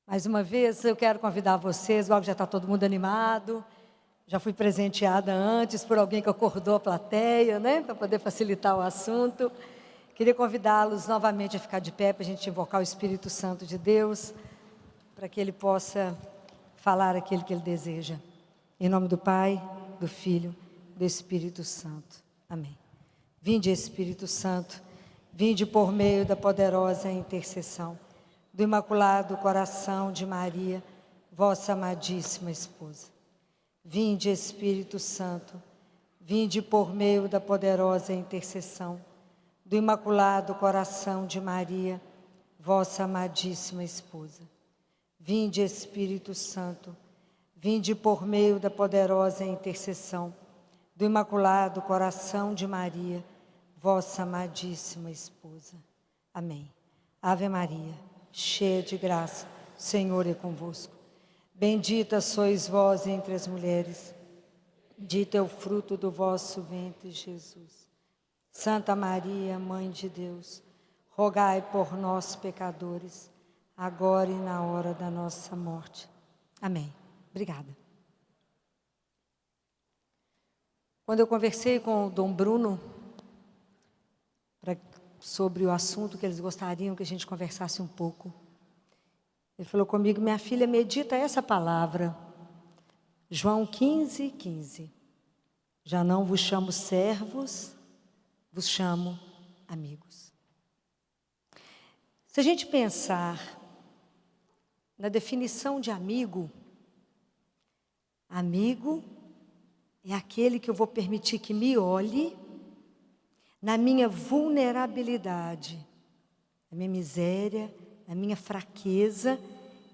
Mais uma vez, eu quero convidar vocês, logo já está todo mundo animado, já fui presenteada antes por alguém que acordou a plateia, né, para poder facilitar o assunto. Queria convidá-los novamente a ficar de pé para a gente invocar o Espírito Santo de Deus, para que Ele possa falar aquilo que Ele deseja. Em nome do Pai, do Filho, do Espírito Santo. Amém. Vinde, Espírito Santo, vinde por meio da poderosa intercessão do Imaculado Coração de Maria, vossa amadíssima esposa. Vinde, Espírito Santo, vinde por meio da poderosa intercessão do Imaculado Coração de Maria, vossa amadíssima esposa. Vinde, Espírito Santo, vinde por meio da poderosa intercessão do Imaculado Coração de Maria, vossa amadíssima esposa. Amém. Ave Maria, cheia de graça, o Senhor é convosco. Bendita sois vós entre as mulheres, bendito é o fruto do vosso ventre, Jesus. Santa Maria, Mãe de Deus, rogai por nós, pecadores, agora e na hora da nossa morte. Amém. Obrigada. Quando eu conversei com o Dom Bruno sobre o assunto que eles gostariam que a gente conversasse um pouco, ele falou comigo: minha filha, medita essa palavra, João 15:15. Já não vos chamo servos, vos chamo amigos. Se a gente pensar na definição de amigo, amigo é aquele que eu vou permitir que me olhe na minha vulnerabilidade, na minha miséria, na minha fraqueza,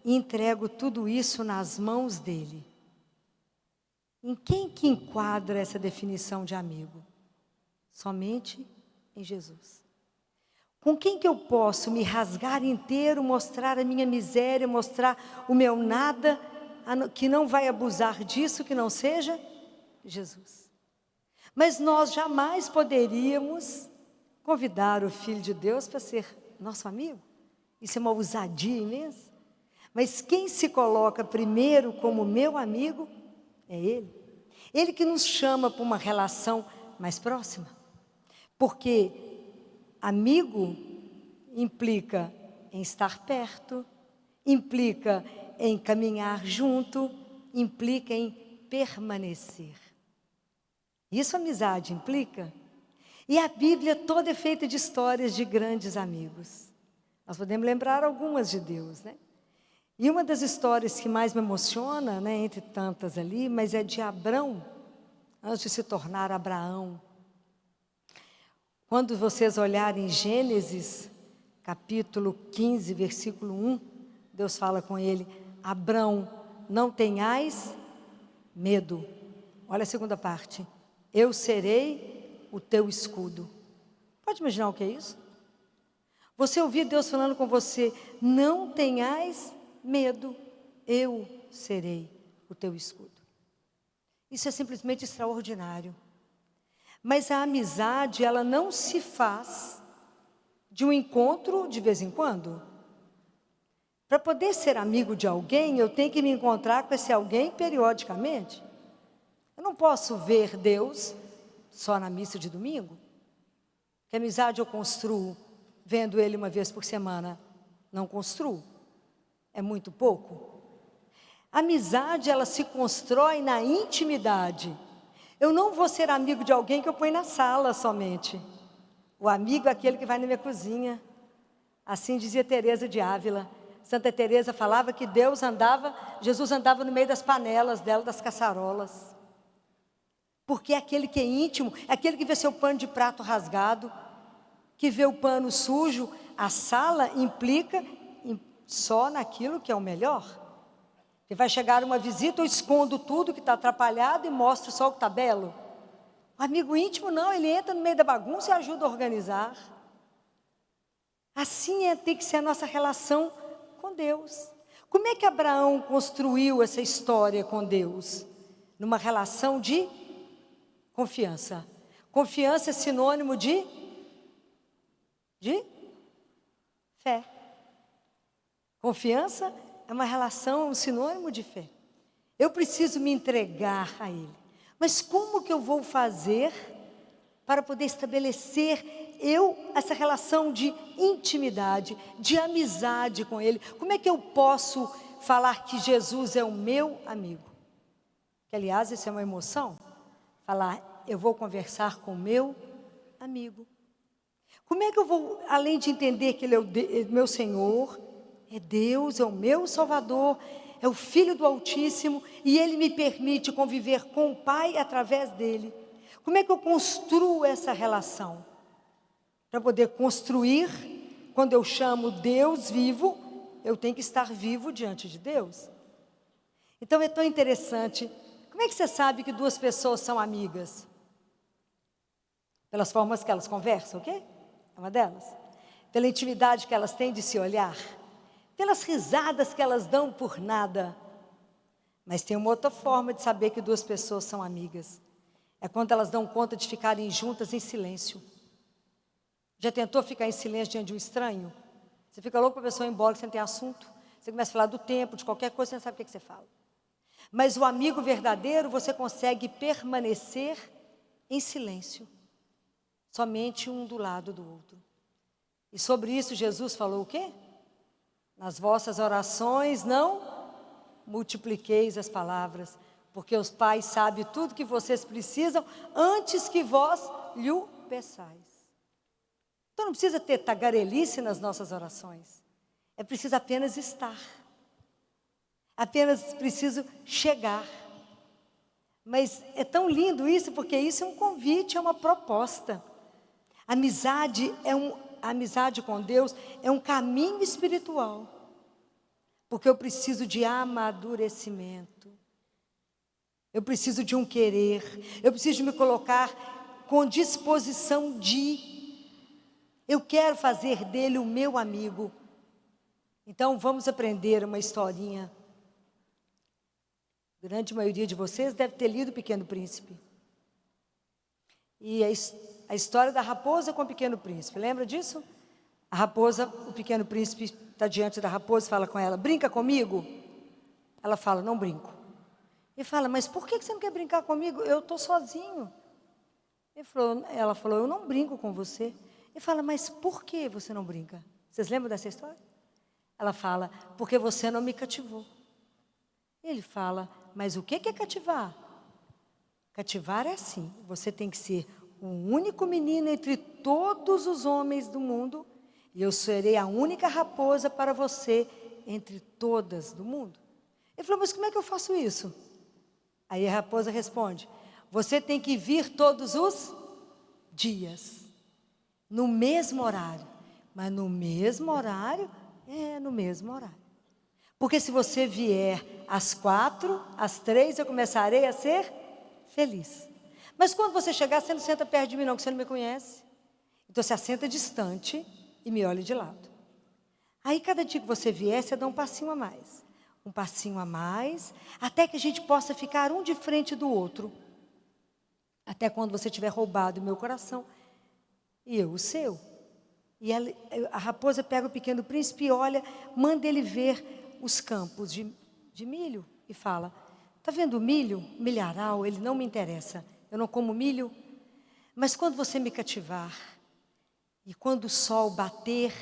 e entrego tudo isso nas mãos dele. Em quem que enquadra essa definição de amigo? Somente em Jesus. Com quem que eu posso me rasgar inteiro, mostrar a minha miséria, mostrar o meu nada, que não vai abusar disso, que não seja Jesus. Mas nós jamais poderíamos convidar o Filho de Deus para ser nosso amigo. Isso é uma ousadia imensa. Mas quem se coloca primeiro como meu amigo é Ele. Ele que nos chama para uma relação mais próxima. Porque amigo implica em estar perto, implica em caminhar junto, implica em permanecer. Isso amizade implica. E a Bíblia toda é feita de histórias de grandes amigos. Nós podemos lembrar algumas de Deus, né? E uma das histórias que mais me emociona, né, entre tantas ali, mas é de Abrão, antes de se tornar Abraão. Quando vocês olharem Gênesis, capítulo 15, versículo 1, Deus fala com ele: Abrão, não tenhais medo. Olha a segunda parte. Eu serei o teu escudo. Pode imaginar o que é isso? Você ouvir Deus falando com você: não tenhais medo, eu serei o teu escudo. Isso é simplesmente extraordinário. Mas a amizade, ela não se faz de um encontro de vez em quando. Para poder ser amigo de alguém, eu tenho que me encontrar com esse alguém periodicamente. Eu não posso ver Deus só na missa de domingo. Que amizade eu construo vendo Ele uma vez por semana? Não construo. É muito pouco. A amizade, ela se constrói na intimidade. Eu não vou ser amigo de alguém que eu ponho na sala somente. O amigo é aquele que vai na minha cozinha. Assim dizia Teresa de Ávila. Santa Teresa falava que Jesus andava no meio das panelas dela, das caçarolas. Porque é aquele que é íntimo, é aquele que vê seu pano de prato rasgado, que vê o pano sujo. A sala implica só naquilo que é o melhor. Que vai chegar uma visita, eu escondo tudo que está atrapalhado e mostro só o que está belo. O amigo íntimo não, ele entra no meio da bagunça e ajuda a organizar. Assim tem que ser a nossa relação com Deus. Como é que Abraão construiu essa história com Deus? Numa relação de confiança. Confiança é sinônimo de fé. Confiança é uma relação, um sinônimo de fé. Eu preciso me entregar a Ele. Mas como que eu vou fazer para poder estabelecer essa relação de intimidade, de amizade com Ele? Como é que eu posso falar que Jesus é o meu amigo? Que, aliás, isso é uma emoção. Falar, eu vou conversar com o meu amigo. Como é que eu vou, além de entender que Ele é o meu Senhor, é Deus, é o meu Salvador, é o Filho do Altíssimo, e Ele me permite conviver com o Pai através dEle. Como é que eu construo essa relação? Para poder construir, quando eu chamo Deus vivo, eu tenho que estar vivo diante de Deus. Então é tão interessante. Como é que você sabe que duas pessoas são amigas? Pelas formas que elas conversam, ok? É uma delas. Pela intimidade que elas têm de se olhar. Pelas risadas que elas dão por nada. Mas tem uma outra forma de saber que duas pessoas são amigas. É quando elas dão conta de ficarem juntas em silêncio. Já tentou ficar em silêncio diante de um estranho? Você fica louco para a pessoa ir embora, que você não tem assunto. Você começa a falar do tempo, de qualquer coisa, você não sabe o que você fala. Mas o amigo verdadeiro, você consegue permanecer em silêncio. Somente um do lado do outro. E sobre isso Jesus falou o quê? Nas vossas orações não multipliqueis as palavras, porque os pais sabem tudo que vocês precisam antes que vós lhe peçais. Então não precisa ter tagarelice nas nossas orações. É preciso apenas estar. Apenas preciso chegar. Mas é tão lindo isso, porque isso é um convite, é uma proposta. Amizade com Deus é um caminho espiritual. Porque eu preciso de amadurecimento. Eu preciso de um querer. Eu preciso de me colocar com disposição de. Eu quero fazer dele o meu amigo. Então vamos aprender uma historinha. Grande maioria de vocês deve ter lido O Pequeno Príncipe. E a história da raposa com o Pequeno Príncipe. Lembra disso? A raposa, o Pequeno Príncipe está diante da raposa e fala com ela, brinca comigo? Ela fala, não brinco. Ele fala, mas por que você não quer brincar comigo? Eu estou sozinho. Ela falou, eu não brinco com você. Ele fala, mas por que você não brinca? Vocês lembram dessa história? Ela fala, porque você não me cativou. Ele fala, mas o que é cativar? Cativar é assim, você tem que ser um único menino entre todos os homens do mundo, e eu serei a única raposa para você entre todas do mundo. Ele falou, mas como é que eu faço isso? Aí a raposa responde, você tem que vir todos os dias, no mesmo horário. Mas no mesmo horário? É, no mesmo horário. Porque se você vier às 4, às 3, eu começarei a ser feliz. Mas quando você chegar, você não senta perto de mim não, que você não me conhece. Então você assenta distante e me olha de lado. Aí cada dia que você vier, você dá um passinho a mais. Um passinho a mais, até que a gente possa ficar um de frente do outro. Até quando você tiver roubado o meu coração e eu o seu. E a raposa pega o Pequeno Príncipe e olha, manda ele ver os campos de milho e fala, está vendo o milho? Milharal, ele não me interessa. Eu não como milho. Mas quando você me cativar, e quando o sol bater,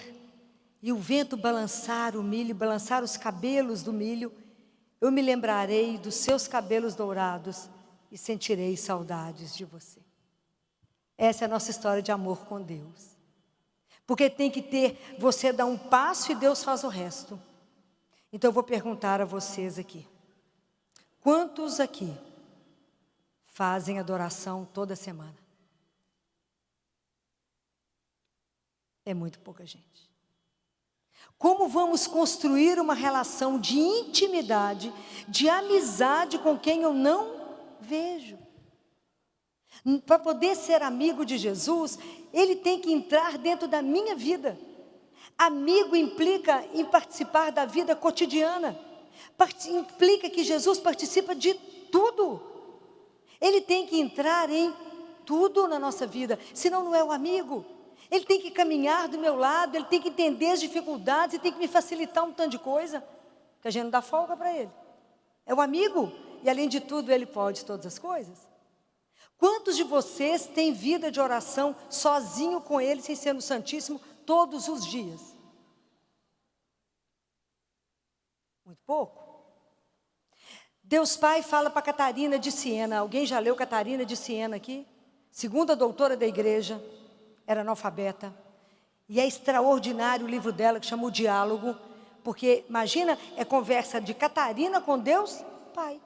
e o vento balançar o milho, balançar os cabelos do milho, eu me lembrarei dos seus cabelos dourados e sentirei saudades de você. Essa é a nossa história de amor com Deus. Porque tem que ter, você dá um passo e Deus faz o resto. Então eu vou perguntar a vocês aqui. Quantos aqui fazem adoração toda semana? É muito pouca gente. Como vamos construir uma relação de intimidade, de amizade com quem eu não vejo? Para poder ser amigo de Jesus, ele tem que entrar dentro da minha vida. Amigo implica em participar da vida cotidiana. Implica que Jesus participa de tudo. Ele tem que entrar em tudo na nossa vida, senão não é o amigo. Ele tem que caminhar do meu lado, ele tem que entender as dificuldades, ele tem que me facilitar um tanto de coisa. que a gente não dá folga para ele. É o amigo, e além de tudo, ele pode todas as coisas. Quantos de vocês têm vida de oração sozinho com ele, sem ser no Santíssimo, todos os dias? Muito pouco. Deus Pai fala para Catarina de Siena. Alguém já leu Catarina de Siena aqui? Segunda doutora da igreja, era analfabeta. E é extraordinário o livro dela, que chama O Diálogo. Porque, imagina, é conversa de Catarina com Deus Pai.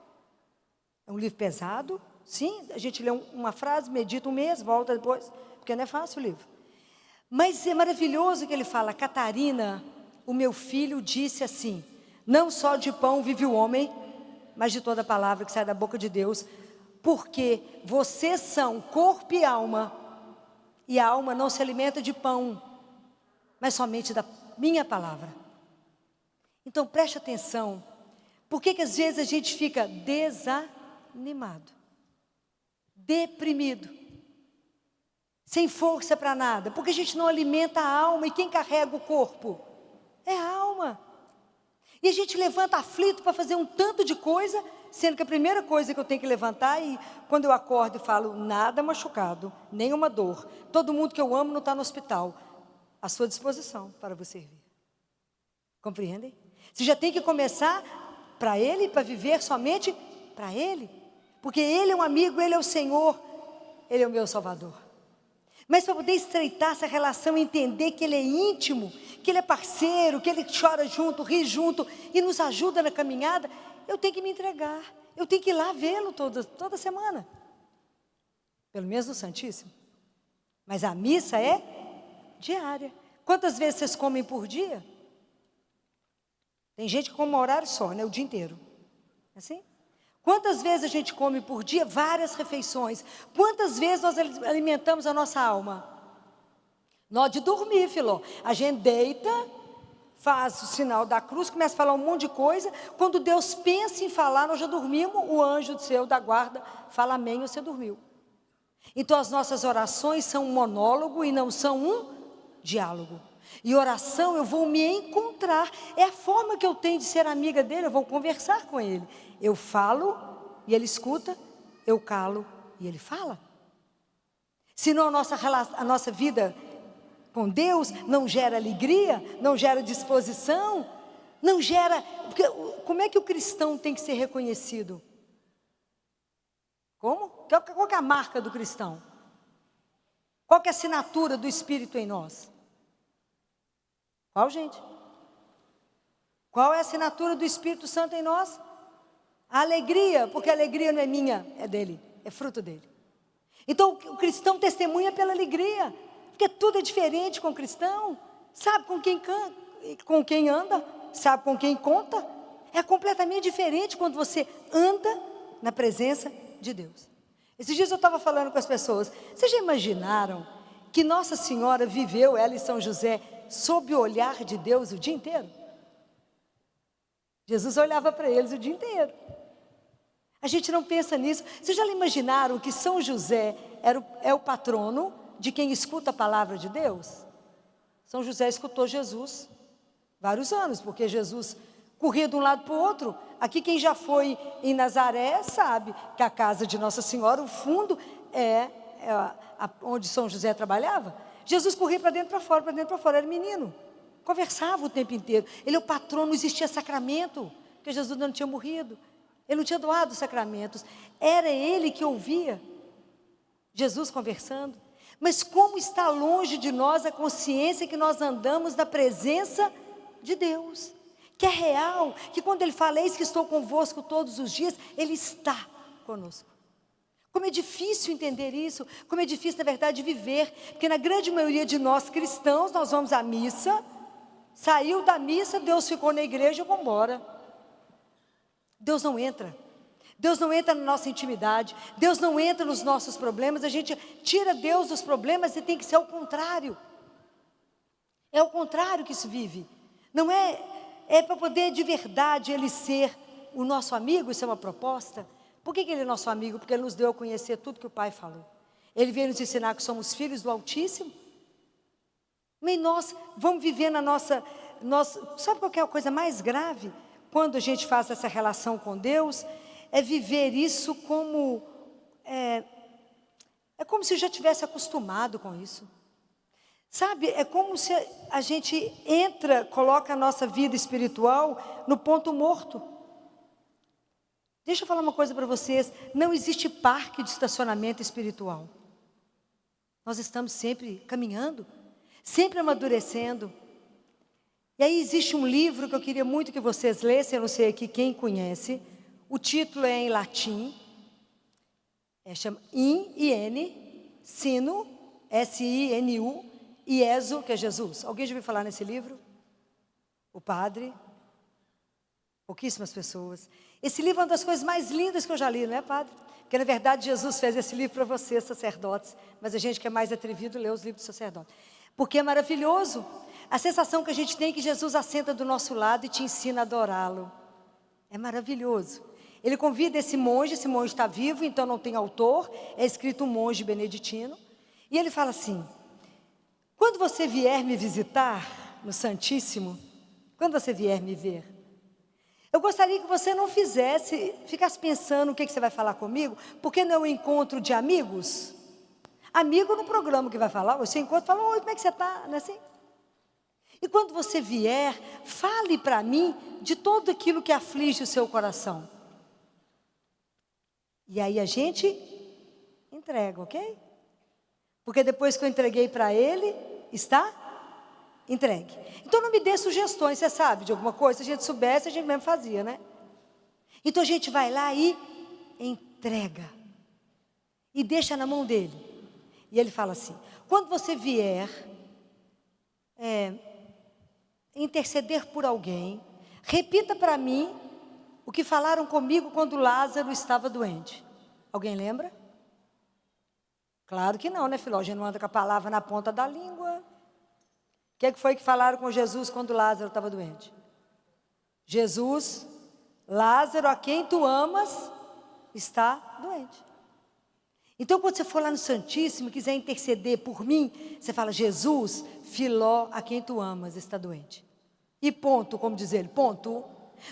É um livro pesado, sim. A gente lê uma frase, medita um mês, volta depois. Porque não é fácil o livro. Mas é maravilhoso que ele fala: Catarina, o meu filho disse assim: não só de pão vive o homem, mas de toda palavra que sai da boca de Deus, porque vocês são corpo e a alma não se alimenta de pão, mas somente da minha palavra. Então preste atenção, por que às vezes a gente fica desanimado, deprimido, sem força para nada? Porque a gente não alimenta a alma, e quem carrega o corpo? É a alma. E a gente levanta aflito para fazer um tanto de coisa, sendo que a primeira coisa que eu tenho que levantar, e quando eu acordo e falo, nada machucado, nenhuma dor, todo mundo que eu amo não está no hospital, à sua disposição para você servir. Compreendem? Você já tem que começar para Ele, para viver somente para Ele, porque Ele é um amigo, Ele é o Senhor, Ele é o meu Salvador. Mas para poder estreitar essa relação e entender que Ele é íntimo, que Ele é parceiro, que Ele chora junto, ri junto e nos ajuda na caminhada, eu tenho que me entregar, eu tenho que ir lá vê-lo toda semana, pelo menos no Santíssimo. Mas a missa é diária. Quantas vezes vocês comem por dia? Tem gente que come um horário só, né? O dia inteiro. Assim? Quantas vezes a gente come por dia? Várias refeições. Quantas vezes nós alimentamos a nossa alma? Nós de dormir, filó. A gente deita, faz o sinal da cruz, começa a falar um monte de coisa. Quando Deus pensa em falar, nós já dormimos, o anjo do céu da guarda fala amém, você dormiu. Então as nossas orações são um monólogo e não são um diálogo. E oração, eu vou me encontrar, é a forma que eu tenho de ser amiga dele, eu vou conversar com ele. Eu falo e ele escuta, eu calo e ele fala. Senão a nossa vida com Deus não gera alegria, não gera disposição, não gera... Porque, como é que o cristão tem que ser reconhecido? Como? Qual que é a marca do cristão? Qual que é a assinatura do Espírito em nós? Qual, gente? Qual é a assinatura do Espírito Santo em nós? A alegria, porque a alegria não é minha, é dele, é fruto dele. Então o cristão testemunha pela alegria, porque tudo é diferente com o cristão. Sabe com quem anda, sabe com quem conta. É completamente diferente quando você anda na presença de Deus. Esses dias eu estava falando com as pessoas, vocês já imaginaram que Nossa Senhora viveu, ela e São José, sob o olhar de Deus o dia inteiro? Jesus olhava para eles o dia inteiro. A gente não pensa nisso. Vocês já imaginaram que São José é o patrono de quem escuta a palavra de Deus? São José escutou Jesus vários anos, porque Jesus corria de um lado para o outro. Aqui quem já foi em Nazaré sabe que a casa de Nossa Senhora, o fundo é onde São José trabalhava. Jesus corria para dentro, para fora, era menino. Conversava o tempo inteiro. Ele é o patrono, não existia sacramento, porque Jesus não tinha morrido. Ele não tinha doado os sacramentos. Era ele que ouvia Jesus conversando. Mas como está longe de nós a consciência que nós andamos na presença de Deus, que é real, que quando Ele fala, eis que estou convosco todos os dias, Ele está conosco. Como é difícil entender isso, como é difícil, na verdade, viver, porque na grande maioria de nós cristãos, nós vamos à missa, saiu da missa, Deus ficou na igreja, vamos embora. Deus não entra na nossa intimidade, Deus não entra nos nossos problemas, a gente tira Deus dos problemas e tem que ser ao contrário. É o contrário que se vive, não é para poder de verdade Ele ser o nosso amigo, isso é uma proposta. Por que Ele é nosso amigo? Porque Ele nos deu a conhecer tudo que o Pai falou. Ele veio nos ensinar que somos filhos do Altíssimo. Mas nós vamos viver na nossa... Sabe qual que é a coisa mais grave? quando a gente faz essa relação com Deus, é viver isso como, é como se já tivesse acostumado com isso. Sabe, é como se a gente coloca a nossa vida espiritual no ponto morto. Deixa eu falar uma coisa para vocês, não existe parque de estacionamento espiritual. Nós estamos sempre caminhando, sempre amadurecendo. E aí existe um livro que eu queria muito que vocês lessem, eu não sei aqui quem conhece, o título é em latim, chama Sino, S-I-N-U, Iesu, que é Jesus. Alguém já ouviu falar nesse livro? O padre? Pouquíssimas pessoas. Esse livro é uma das coisas mais lindas que eu já li, não é, padre? Porque, na verdade, Jesus fez esse livro para vocês, sacerdotes. Mas a gente que é mais atrevido lê os livros do sacerdote. Porque é maravilhoso. A sensação que a gente tem é que Jesus assenta do nosso lado e te ensina a adorá-lo. É maravilhoso. Ele convida esse monge está vivo, então não tem autor. É escrito um monge beneditino. E ele fala assim: quando você vier me visitar no Santíssimo, quando você vier me ver, eu gostaria que você não ficasse pensando o que você vai falar comigo, porque não é um encontro de amigos. Amigo no programa que vai falar, você encontra e fala: oi, como é que você está? Não é assim? E quando você vier, fale para mim de tudo aquilo que aflige o seu coração. E aí a gente entrega, ok? Porque depois que eu entreguei para ele, está entregue. Então não me dê sugestões, você sabe de alguma coisa? Se a gente soubesse, a gente mesmo fazia, né? Então a gente vai lá e entrega. E deixa na mão dele. E ele fala assim: quando você vier interceder por alguém, repita para mim o que falaram comigo quando Lázaro estava doente. Alguém lembra? Claro que não, né, filó? A gente não anda com a palavra na ponta da língua. O que foi que falaram com Jesus quando Lázaro estava doente? Jesus, Lázaro, a quem tu amas, está doente. Então, quando você for lá no Santíssimo e quiser interceder por mim, você fala: Jesus, Filó, a quem tu amas, está doente. E ponto, como diz ele, ponto.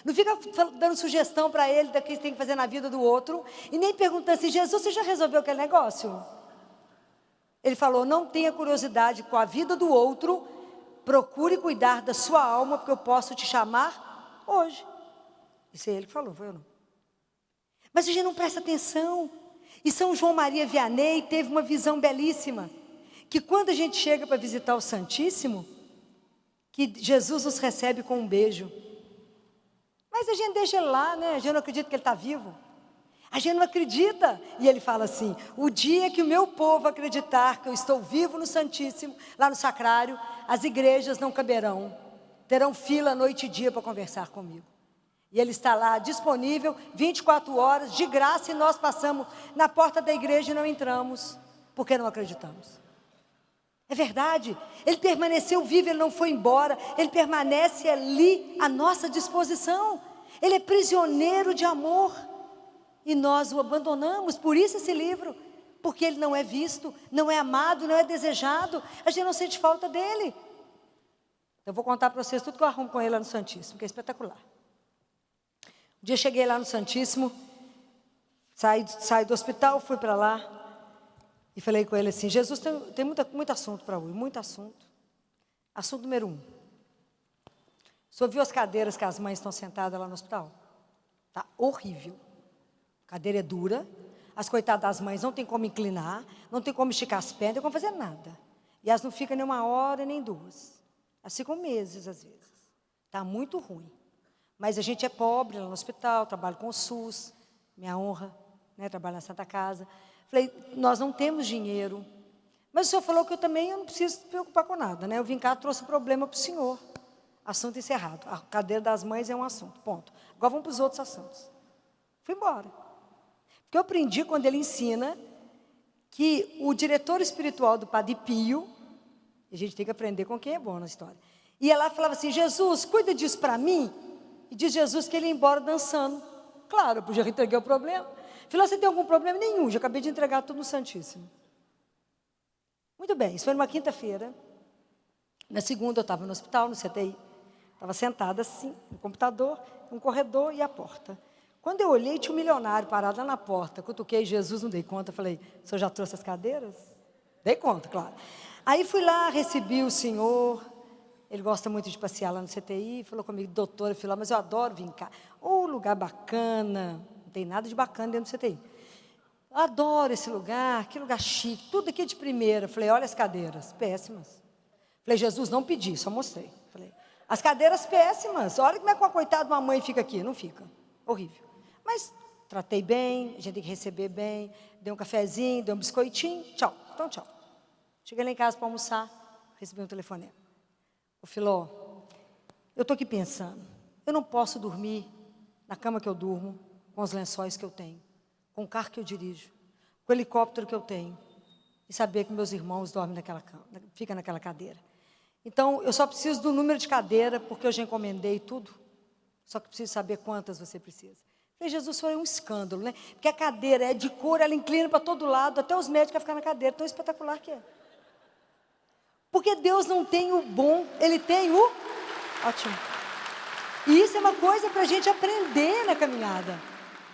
Não fica dando sugestão para ele do que tem que fazer na vida do outro, e nem perguntando assim: Jesus, você já resolveu aquele negócio? Ele falou: não tenha curiosidade com a vida do outro, procure cuidar da sua alma, porque eu posso te chamar hoje. Isso é ele que falou, foi eu não. Mas a gente não presta atenção. E São João Maria Vianney teve uma visão belíssima, que quando a gente chega para visitar o Santíssimo, que Jesus nos recebe com um beijo. Mas a gente deixa ele lá, né? A gente não acredita que ele está vivo. A gente não acredita. E ele fala assim: o dia que o meu povo acreditar que eu estou vivo no Santíssimo, lá no Sacrário, as igrejas não caberão. Terão fila noite e dia para conversar comigo. E ele está lá disponível 24 horas, de graça, e nós passamos na porta da igreja e não entramos, porque não acreditamos. É verdade, ele permaneceu vivo, ele não foi embora, ele permanece ali à nossa disposição. Ele é prisioneiro de amor e nós o abandonamos. Por isso esse livro, porque ele não é visto, não é amado, não é desejado, a gente não sente falta dele. Eu vou contar para vocês tudo que eu arrumo com ele lá no Santíssimo, que é espetacular. Um dia cheguei lá no Santíssimo, saí do hospital, fui para lá e falei com ele assim: Jesus, tem muito assunto para hoje, muito assunto. Assunto número 1. O senhor viu as cadeiras que as mães estão sentadas lá no hospital? Está horrível. A cadeira é dura, as coitadas das mães não tem como inclinar, não tem como esticar as pernas, não tem como fazer nada. E elas não ficam nem 1 hora, nem 2. Elas ficam meses às vezes. Está muito ruim. Mas a gente é pobre lá no hospital, trabalho com o SUS, minha honra, né, trabalho na Santa Casa. Falei: nós não temos dinheiro. Mas o senhor falou que eu também não preciso me preocupar com nada, né? Eu vim cá, trouxe problema para o senhor. Assunto encerrado. A cadeira das mães é um assunto, ponto. Agora vamos para os outros assuntos. Fui embora. Porque eu aprendi quando ele ensina que o diretor espiritual do Padre Pio, a gente tem que aprender com quem é bom na história, ia lá e falava assim: Jesus, cuida disso para mim. E diz Jesus que ele ia embora dançando. Claro, eu já entreguei o problema. Falei: você tem algum problema? Nenhum, já acabei de entregar tudo no Santíssimo. Muito bem, isso foi numa quinta-feira. Na segunda eu estava no hospital, no CTI. Estava sentada assim, no computador. um corredor e a porta. Quando eu olhei, tinha um milionário parado lá na porta. Cutuquei Jesus, não dei conta. Falei, o senhor já trouxe as cadeiras? Dei conta, claro. Aí fui lá, recebi o senhor. Ele gosta muito de passear lá no CTI. Falou comigo, doutora, eu fui lá, mas eu adoro vir cá. Lugar bacana. Não tem nada de bacana dentro do CTI. Eu adoro esse lugar, que lugar chique. Tudo aqui de primeira. Falei, olha as cadeiras, péssimas. Falei, Jesus, não pedi, só mostrei. Falei, as cadeiras péssimas. Olha como é que uma coitada de uma mãe fica aqui. Não fica. Horrível. Mas tratei bem, a gente tem que receber bem. Dei um cafezinho, dei um biscoitinho. Tchau. Então, tchau. Cheguei lá em casa para almoçar, recebi um telefonema. Ô, Filó, eu estou aqui pensando, eu não posso dormir na cama que eu durmo, com os lençóis que eu tenho, com o carro que eu dirijo, com o helicóptero que eu tenho, e saber que meus irmãos dormem naquela cama, ficam naquela cadeira. Então, eu só preciso do número de cadeira, porque eu já encomendei tudo, só que preciso saber quantas você precisa. Falei, Jesus, foi um escândalo, né? Porque a cadeira é de couro, ela inclina para todo lado, até os médicos ficam na cadeira, tão espetacular que é. Porque Deus não tem o bom, Ele tem o ótimo. E isso é uma coisa para a gente aprender na caminhada.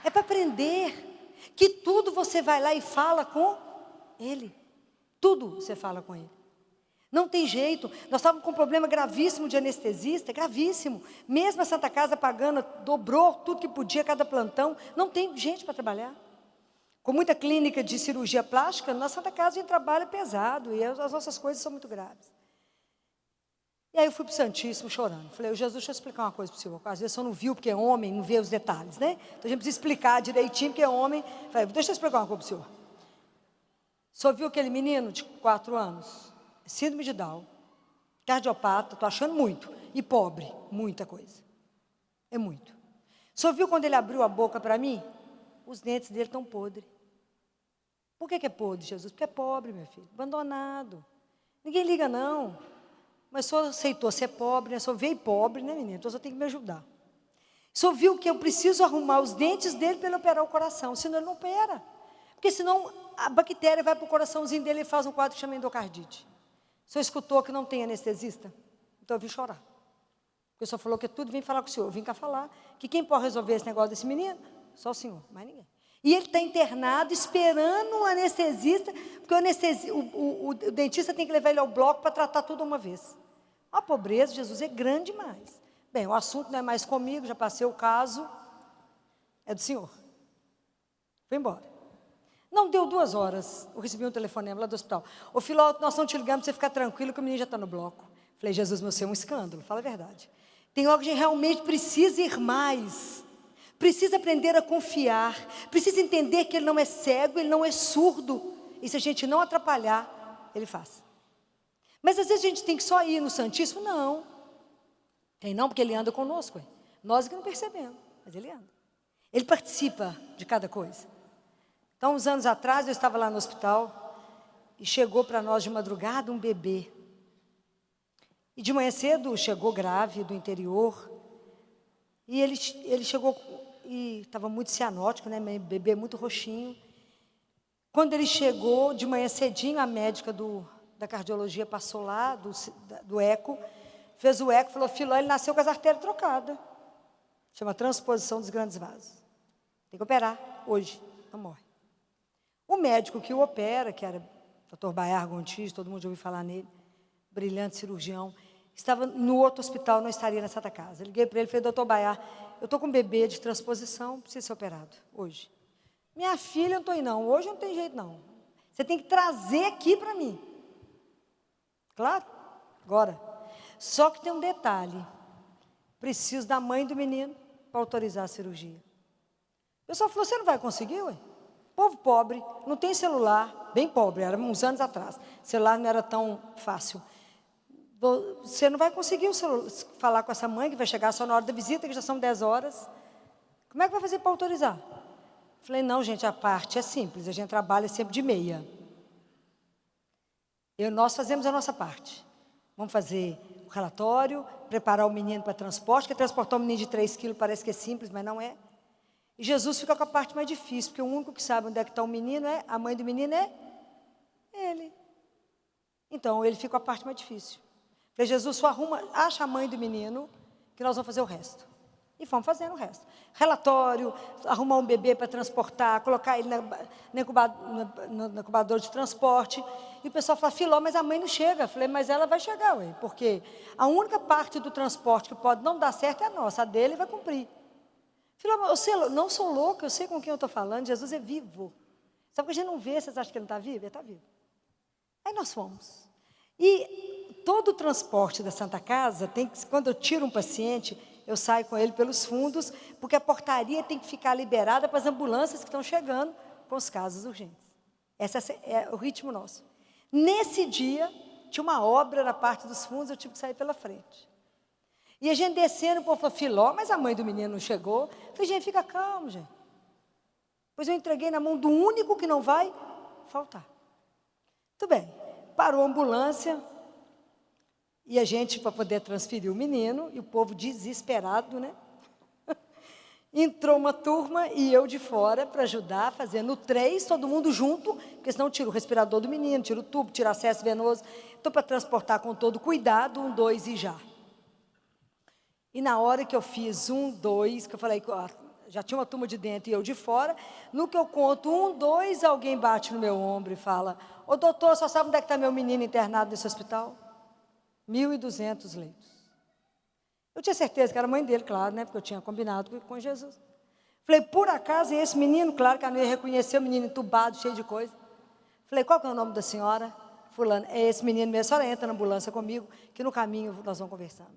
É para aprender que tudo você vai lá e fala com Ele. Tudo você fala com Ele. Não tem jeito. Nós estávamos com um problema gravíssimo de anestesista, gravíssimo. Mesmo a Santa Casa pagando, dobrou tudo que podia, cada plantão. Não tem gente para trabalhar. Com muita clínica de cirurgia plástica, na Santa Casa a gente trabalha pesado e as nossas coisas são muito graves. E aí eu fui para o Santíssimo chorando. Falei, Jesus, deixa eu explicar uma coisa para o senhor. Às vezes o senhor não viu, porque é homem, não vê os detalhes, né? Então a gente precisa explicar direitinho, porque é homem. Falei, deixa eu explicar uma coisa para o senhor. O senhor viu aquele menino de 4 anos? Síndrome de Down, cardiopata, estou achando muito. E pobre, muita coisa. É muito. O senhor viu quando ele abriu a boca para mim? Os dentes dele estão podres. Por que é podre, Jesus? Porque é pobre, meu filho, abandonado. Ninguém liga, não. Mas o senhor aceitou ser pobre, né? O senhor veio pobre, né, menino? Então o senhor tem que me ajudar. O senhor viu que eu preciso arrumar os dentes dele para ele operar o coração, senão ele não opera. Porque senão a bactéria vai para o coraçãozinho dele e faz um quadro que chama endocardite. O senhor escutou que não tem anestesista? Então eu vim chorar. Porque o senhor falou que tudo vem falar com o senhor. Eu vim cá falar que quem pode resolver esse negócio desse menino? Só o senhor, mais ninguém. E ele está internado esperando o anestesista, porque o dentista tem que levar ele ao bloco para tratar tudo uma vez. A pobreza, Jesus, é grande demais. Bem, o assunto não é mais comigo, já passei o caso, é do senhor. Foi embora. Não deu 2 horas, eu recebi um telefonema lá do hospital. Ô, Filó, nós estamos te ligando para você ficar tranquilo que o menino já está no bloco. Falei, Jesus, meu Senhor, é um escândalo, fala a verdade. Tem algo que a gente realmente precisa ir mais. Precisa aprender a confiar. Precisa entender que ele não é cego, ele não é surdo. E se a gente não atrapalhar, ele faz. Mas às vezes a gente tem que só ir no Santíssimo? Não. Tem não, porque ele anda conosco. Nós que não percebemos, mas ele anda. Ele participa de cada coisa. Então, uns anos atrás, eu estava lá no hospital e chegou para nós de madrugada um bebê. E de manhã cedo chegou grave do interior. E ele chegou e estava muito cianótico, né? Bebê muito roxinho. Quando ele chegou, de manhã cedinho, a médica da cardiologia passou lá, do eco, fez o eco, falou, Filó, ele nasceu com as artérias trocadas. Chama transposição dos grandes vasos. Tem que operar hoje, não morre. O médico que o opera, que era Dr. Baiar Gontijo, todo mundo já ouviu falar nele, brilhante cirurgião, estava no outro hospital, não estaria na Santa Casa. Eu liguei para ele e falei, Dr. Baiar, eu estou com um bebê de transposição, precisa ser operado hoje. Minha filha, não estou indo não, hoje não tem jeito não. Você tem que trazer aqui para mim. Claro? Agora. Só que tem um detalhe, preciso da mãe do menino para autorizar a cirurgia. O pessoal falou, você não vai conseguir, ué? Povo pobre, não tem celular, bem pobre, era uns anos atrás. Celular não era tão fácil. Você não vai conseguir falar com essa mãe, que vai chegar só na hora da visita, que já são 10 horas. Como é que vai fazer para autorizar? Falei, não, gente, a parte é simples, a gente trabalha sempre de meia. Nós fazemos a nossa parte. Vamos fazer o relatório, preparar o menino para transporte, porque transportar um menino de 3 quilos parece que é simples, mas não é. E Jesus fica com a parte mais difícil, porque o único que sabe onde é que está o menino a mãe do menino é ele. Então, ele fica com a parte mais difícil. Falei, Jesus, só acha a mãe do menino, que nós vamos fazer o resto. E fomos fazendo o resto. Relatório, arrumar um bebê para transportar, colocar ele no incubador de transporte. E o pessoal fala, Filó, mas a mãe não chega. Eu falei, mas ela vai chegar, ué, porque a única parte do transporte que pode não dar certo é a nossa, a dele vai cumprir. Filó, eu não sou louca, eu sei com quem eu estou falando, Jesus é vivo. Sabe que a gente não vê, vocês acham que ele não está vivo? Ele está vivo. Aí nós fomos. E todo o transporte da Santa Casa, quando eu tiro um paciente, eu saio com ele pelos fundos, porque a portaria tem que ficar liberada para as ambulâncias que estão chegando com os casos urgentes. Esse é o ritmo nosso. Nesse dia, tinha uma obra na parte dos fundos, eu tive que sair pela frente. E a gente descendo, o povo falou, Filó, mas a mãe do menino não chegou. Eu falei, gente, fica calmo, gente. Pois eu entreguei na mão do único que não vai faltar. Tudo bem, parou a ambulância, e a gente, para poder transferir o menino, e o povo desesperado, né? Entrou uma turma e eu de fora para ajudar, fazendo 3, todo mundo junto, porque senão tira o respirador do menino, tira o tubo, tira acesso venoso. Então, para transportar com todo cuidado, 1, 2 e já. E na hora que eu fiz 1, 2, que eu falei, já tinha uma turma de dentro e eu de fora, no que eu conto 1, 2, alguém bate no meu ombro e fala, ô doutor, só sabe onde é que está meu menino internado nesse hospital? 1.200 leitos. Eu tinha certeza que era a mãe dele, claro, né? Porque eu tinha combinado com Jesus. Falei, por acaso, esse menino, claro que ela não ia reconhecer o menino entubado, cheio de coisa. Falei, qual que é o nome da senhora? Fulano, é esse menino mesmo, a senhora entra na ambulância comigo, que no caminho nós vamos conversando.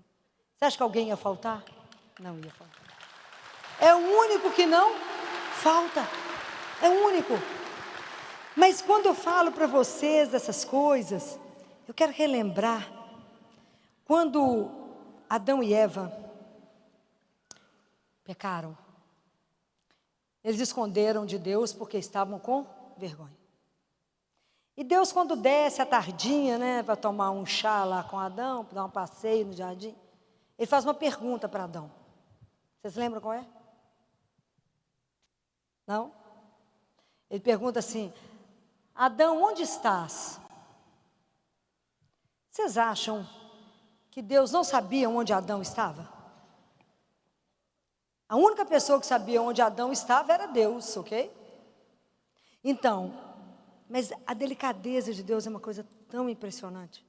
Você acha que alguém ia faltar? Não ia faltar. É o único que não falta. É o único. Mas quando eu falo para vocês dessas coisas, eu quero relembrar quando Adão e Eva pecaram. Eles esconderam de Deus porque estavam com vergonha. E Deus, quando desce à tardinha, né, para tomar um chá lá com Adão, para dar um passeio no jardim, ele faz uma pergunta para Adão. Vocês lembram qual é? Não? Ele pergunta assim, Adão, onde estás? Vocês acham que Deus não sabia onde Adão estava? A única pessoa que sabia onde Adão estava era Deus, ok? Então, mas a delicadeza de Deus é uma coisa tão impressionante.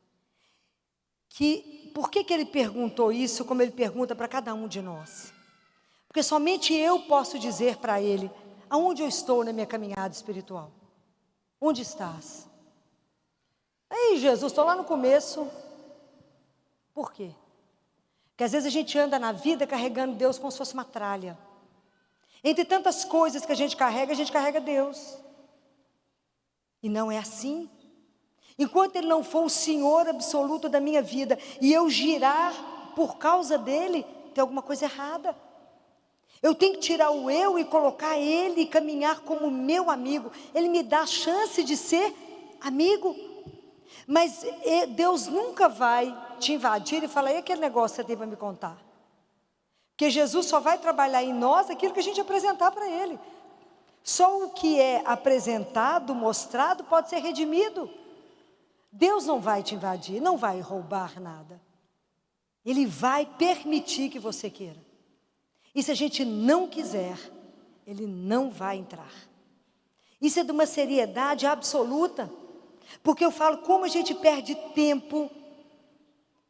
Por que ele perguntou isso, como ele pergunta para cada um de nós? Porque somente eu posso dizer para ele, aonde eu estou na minha caminhada espiritual? Onde estás? Ei, Jesus, estou lá no começo. Por quê? Porque às vezes a gente anda na vida carregando Deus como se fosse uma tralha. Entre tantas coisas que a gente carrega Deus. E não é assim. Enquanto Ele não for o Senhor absoluto da minha vida, e eu girar por causa dEle, tem alguma coisa errada. Eu tenho que tirar o eu e colocar Ele e caminhar como meu amigo. Ele me dá a chance de ser amigo. Mas Deus nunca vai te invadir e falar, e aquele negócio que você tem para me contar? Porque Jesus só vai trabalhar em nós aquilo que a gente apresentar para Ele. Só o que é apresentado, mostrado, pode ser redimido. Deus não vai te invadir, não vai roubar nada. Ele vai permitir que você queira. E se a gente não quiser, Ele não vai entrar. Isso é de uma seriedade absoluta. Porque eu falo como a gente perde tempo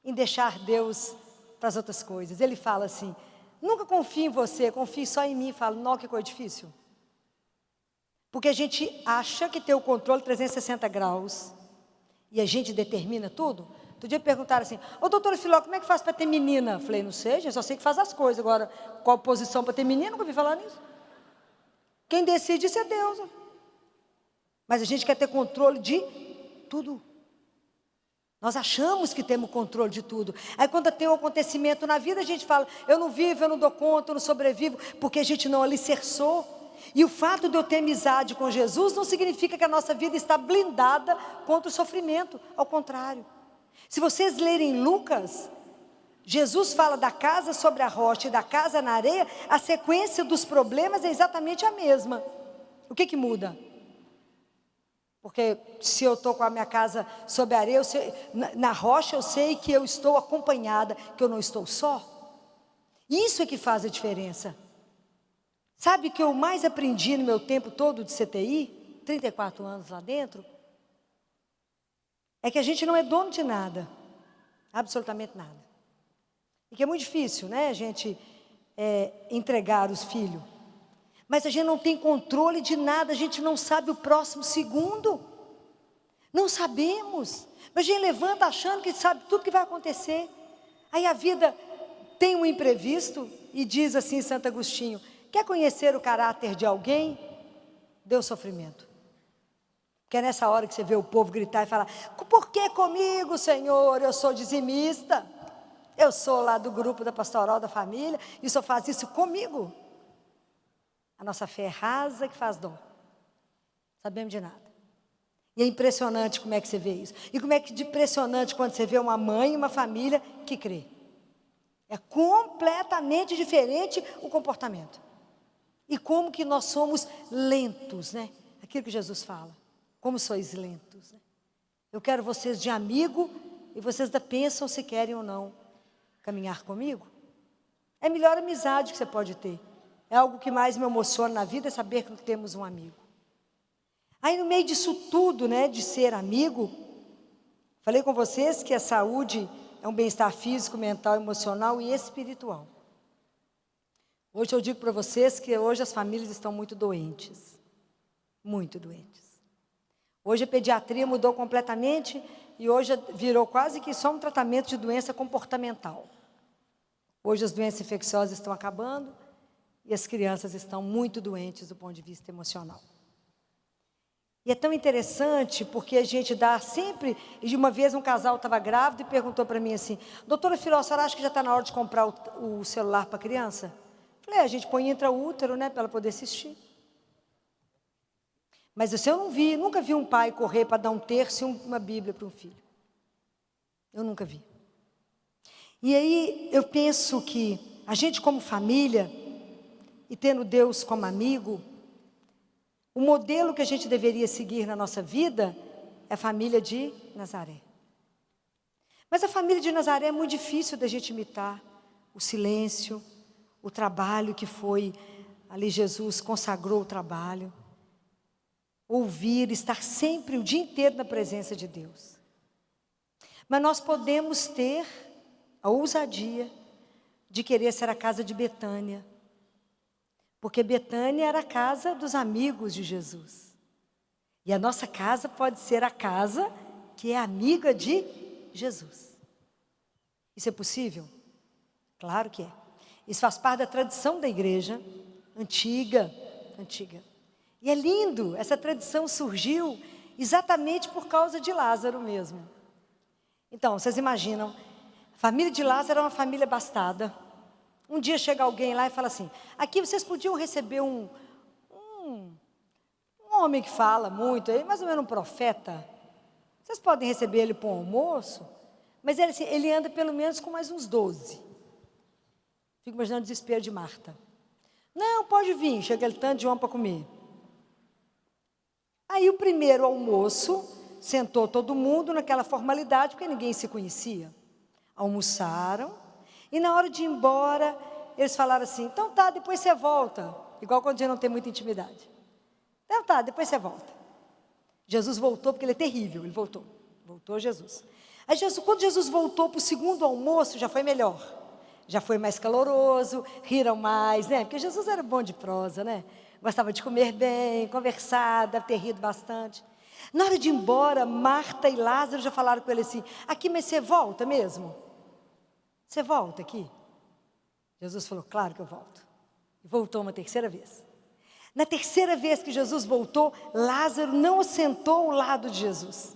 em deixar Deus para as outras coisas. Ele fala assim, nunca confie em você, confie só em mim. Fala, não, que coisa difícil. Porque a gente acha que tem o controle 360 graus. E a gente determina tudo. Outro dia perguntaram assim, ô doutora Filó, como é que faz para ter menina? Eu falei, não sei, gente, só sei que faz as coisas. Agora, qual posição para ter menina? Nunca ouvi falar nisso. Quem decide isso é Deus. Mas a gente quer ter controle de tudo. Nós achamos que temos controle de tudo. Aí quando tem um acontecimento na vida, a gente fala, eu não vivo, eu não dou conta, eu não sobrevivo, porque a gente não alicerçou. E o fato de eu ter amizade com Jesus não significa que a nossa vida está blindada contra o sofrimento. Ao contrário. Se vocês lerem Lucas, Jesus fala da casa sobre a rocha e da casa na areia, a sequência dos problemas é exatamente a mesma. O que muda? Porque se eu estou com a minha casa sobre a areia, na rocha eu sei que eu estou acompanhada, que eu não estou só. Isso é que faz a diferença. Sabe o que eu mais aprendi no meu tempo todo de CTI, 34 anos lá dentro? É que a gente não é dono de nada, absolutamente nada. E que é muito difícil, né, a gente entregar os filhos. Mas a gente não tem controle de nada, a gente não sabe o próximo segundo. Não sabemos. Mas a gente levanta achando que sabe tudo que vai acontecer. Aí a vida tem um imprevisto e diz assim Santo Agostinho: quer conhecer o caráter de alguém? Dê o sofrimento. Porque é nessa hora que você vê o povo gritar e falar: por que comigo, Senhor? Eu sou dizimista. Eu sou lá do grupo da pastoral da família e o Senhor faz isso comigo. A nossa fé é rasa que faz dó. Sabemos de nada. E é impressionante como é que você vê isso. E como é que é impressionante quando você vê uma mãe e uma família que crê. É completamente diferente o comportamento. E como que nós somos lentos, né? Aquilo que Jesus fala. Como sois lentos, né? Eu quero vocês de amigo e vocês ainda pensam se querem ou não caminhar comigo. É a melhor amizade que você pode ter. É algo que mais me emociona na vida, é saber que temos um amigo. Aí no meio disso tudo, né, de ser amigo, falei com vocês que a saúde é um bem-estar físico, mental, emocional e espiritual. Hoje eu digo para vocês que hoje as famílias estão muito doentes. Muito doentes. Hoje a pediatria mudou completamente e hoje virou quase que só um tratamento de doença comportamental. Hoje as doenças infecciosas estão acabando e as crianças estão muito doentes do ponto de vista emocional. E é tão interessante porque a gente dá sempre... E de uma vez um casal estava grávido e perguntou para mim assim: doutora Filó, a senhora acha que já está na hora de comprar o celular para a criança? Falei: a gente põe intraútero, né, para ela poder assistir. Mas isso eu não vi, nunca vi um pai correr para dar um terço e uma Bíblia para um filho. Eu nunca vi. E aí eu penso que a gente como família, e tendo Deus como amigo, o modelo que a gente deveria seguir na nossa vida é a família de Nazaré. Mas a família de Nazaré é muito difícil da gente imitar. O silêncio, o trabalho que foi, ali Jesus consagrou o trabalho. Ouvir, estar sempre o dia inteiro na presença de Deus. Mas nós podemos ter a ousadia de querer ser a casa de Betânia. Porque Betânia era a casa dos amigos de Jesus. E a nossa casa pode ser a casa que é amiga de Jesus. Isso é possível? Claro que é. Isso faz parte da tradição da igreja antiga. E é lindo, essa tradição surgiu exatamente por causa de Lázaro mesmo. Então, vocês imaginam, a família de Lázaro era uma família abastada. Um dia chega alguém lá e fala assim: aqui vocês podiam receber um homem que fala muito, mais ou menos um profeta. Vocês podem receber ele para um almoço? Mas ele anda pelo menos com mais uns 12. Fico imaginando o desespero de Marta. Não, pode vir, chega ele tanto de homem para comer. Aí o primeiro almoço, sentou todo mundo naquela formalidade, porque ninguém se conhecia. Almoçaram, e na hora de ir embora, eles falaram assim: então tá, depois você volta. Igual quando a gente não tem muita intimidade. Então tá, depois você volta. Jesus voltou, porque ele é terrível, ele voltou. Voltou Jesus. Aí quando Jesus voltou para o segundo almoço, já foi melhor. Já foi mais caloroso, riram mais, né? Porque Jesus era bom de prosa, né? Gostava de comer bem, conversar, deve ter rido bastante. Na hora de ir embora, Marta e Lázaro já falaram com ele assim: aqui, mas você volta mesmo? Você volta aqui? Jesus falou: claro que eu volto. E voltou uma terceira vez. Na terceira vez que Jesus voltou, Lázaro não assentou ao lado de Jesus.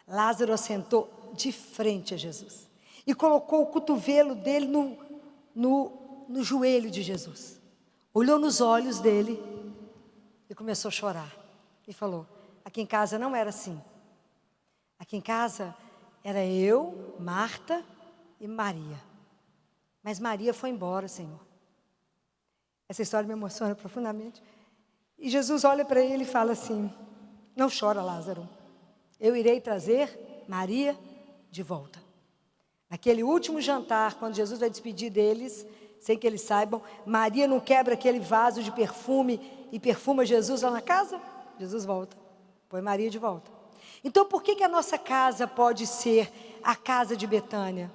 Lázaro assentou de frente a Jesus. E colocou o cotovelo dele no joelho de Jesus. Olhou nos olhos dele e começou a chorar. E falou: aqui em casa não era assim. Aqui em casa era eu, Marta e Maria. Mas Maria foi embora, Senhor. Essa história me emociona profundamente. E Jesus olha para ele e fala assim: não chora, Lázaro. Eu irei trazer Maria de volta. Naquele último jantar, quando Jesus vai despedir deles, sem que eles saibam. Maria não quebra aquele vaso de perfume e perfuma Jesus lá na casa? Jesus volta, põe Maria de volta. Então por que a nossa casa pode ser a casa de Betânia?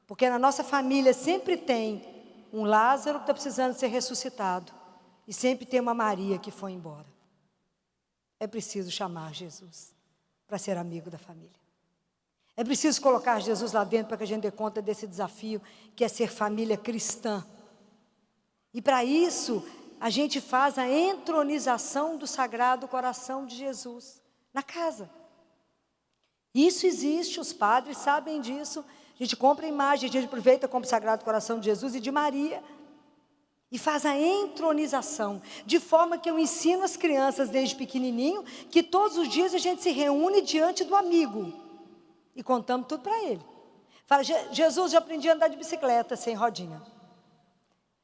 Porque na nossa família sempre tem um Lázaro que está precisando ser ressuscitado. E sempre tem uma Maria que foi embora. É preciso chamar Jesus para ser amigo da família. É preciso colocar Jesus lá dentro para que a gente dê conta desse desafio que é ser família cristã. E para isso, a gente faz a entronização do Sagrado Coração de Jesus na casa. Isso existe, os padres sabem disso. A gente compra a imagem, a gente aproveita, compra o Sagrado Coração de Jesus e de Maria. E faz a entronização, de forma que eu ensino as crianças desde pequenininho, que todos os dias a gente se reúne diante do amigo. E contamos tudo para ele. Fala, Jesus, já aprendi a andar de bicicleta sem rodinha.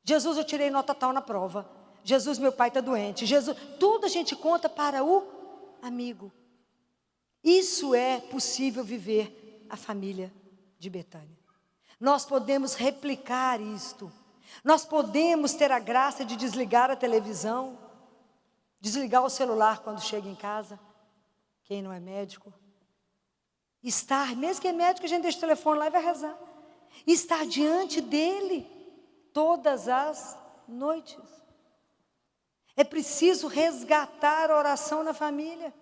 Jesus, eu tirei nota tal na prova. Jesus, meu pai está doente. Jesus, tudo a gente conta para o amigo. Isso é possível viver a família de Betânia. Nós podemos replicar isto. Nós podemos ter a graça de desligar a televisão, desligar o celular quando chega em casa, quem não é médico. Estar, mesmo que é médico, a gente deixa o telefone lá e vai rezar. Estar diante dele todas as noites. É preciso resgatar a oração na família.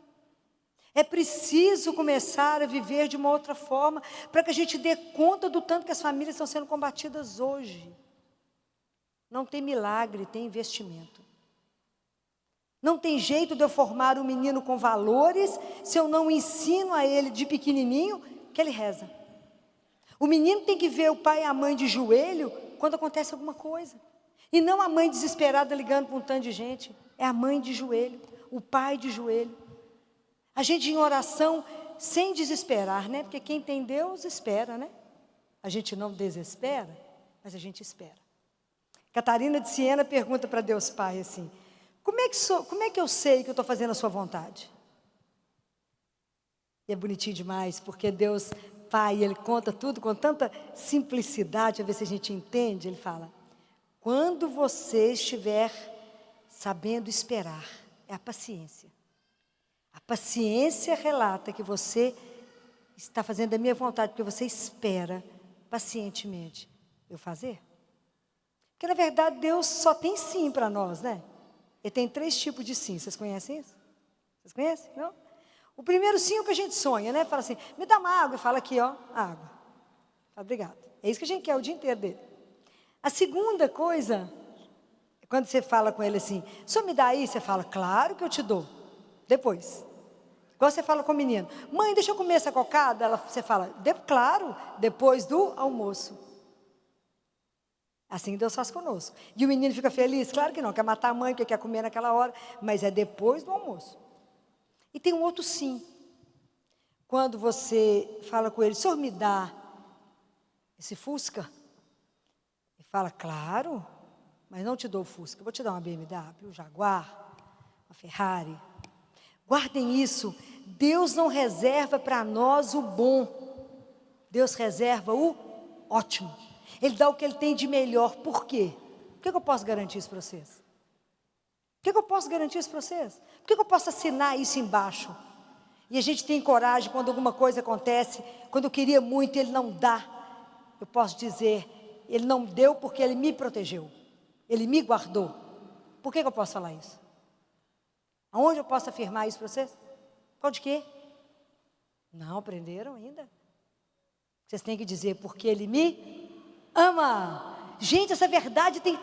É preciso começar a viver de uma outra forma, para que a gente dê conta do tanto que as famílias estão sendo combatidas hoje. Não tem milagre, tem investimento. Não tem jeito de eu formar um menino com valores, se eu não ensino a ele de pequenininho que ele reza. O menino tem que ver o pai e a mãe de joelho quando acontece alguma coisa. E não a mãe desesperada ligando para um tanto de gente. É a mãe de joelho, o pai de joelho. A gente em oração sem desesperar, né? Porque quem tem Deus espera, né? A gente não desespera, mas a gente espera. Catarina de Siena pergunta para Deus Pai assim, como é que eu sei que eu estou fazendo a sua vontade? E é bonitinho demais, porque Deus Pai, Ele conta tudo com tanta simplicidade, a ver se a gente entende. Ele fala, quando você estiver sabendo esperar, é a paciência. A paciência relata que você está fazendo a minha vontade, porque você espera pacientemente eu fazer. Porque na verdade Deus só tem sim para nós, né? Ele tem 3 tipos de sim, vocês conhecem isso? Vocês conhecem? Não? O primeiro sim é o que a gente sonha, né? Fala assim, me dá uma água, e fala aqui, ó, água. Fala, obrigado. É isso que a gente quer o dia inteiro dele. A segunda coisa, é quando você fala com ele assim, só me dá aí, você fala, claro que eu te dou. Depois. Igual você fala com o menino, mãe, deixa eu comer essa cocada? Você fala, claro, depois do almoço. Assim Deus faz conosco. E o menino fica feliz? Claro que não, quer matar a mãe, porque quer comer naquela hora, mas é depois do almoço. E tem um outro sim. Quando você fala com ele, senhor me dá esse Fusca? Ele fala, claro, mas não te dou o Fusca, eu vou te dar uma BMW, um Jaguar, uma Ferrari. Guardem isso, Deus não reserva para nós o bom, Deus reserva o ótimo. Ele dá o que Ele tem de melhor. Por quê? Por que eu posso garantir isso para vocês? Por que eu posso garantir isso para vocês? Por que eu posso assinar isso embaixo? E a gente tem coragem quando alguma coisa acontece, quando eu queria muito e Ele não dá. Eu posso dizer, Ele não deu porque Ele me protegeu. Ele me guardou. Por que eu posso falar isso? Aonde eu posso afirmar isso para vocês? Qual de quê? Não aprenderam ainda? Vocês têm que dizer, porque Ele me ama. Gente, essa verdade tem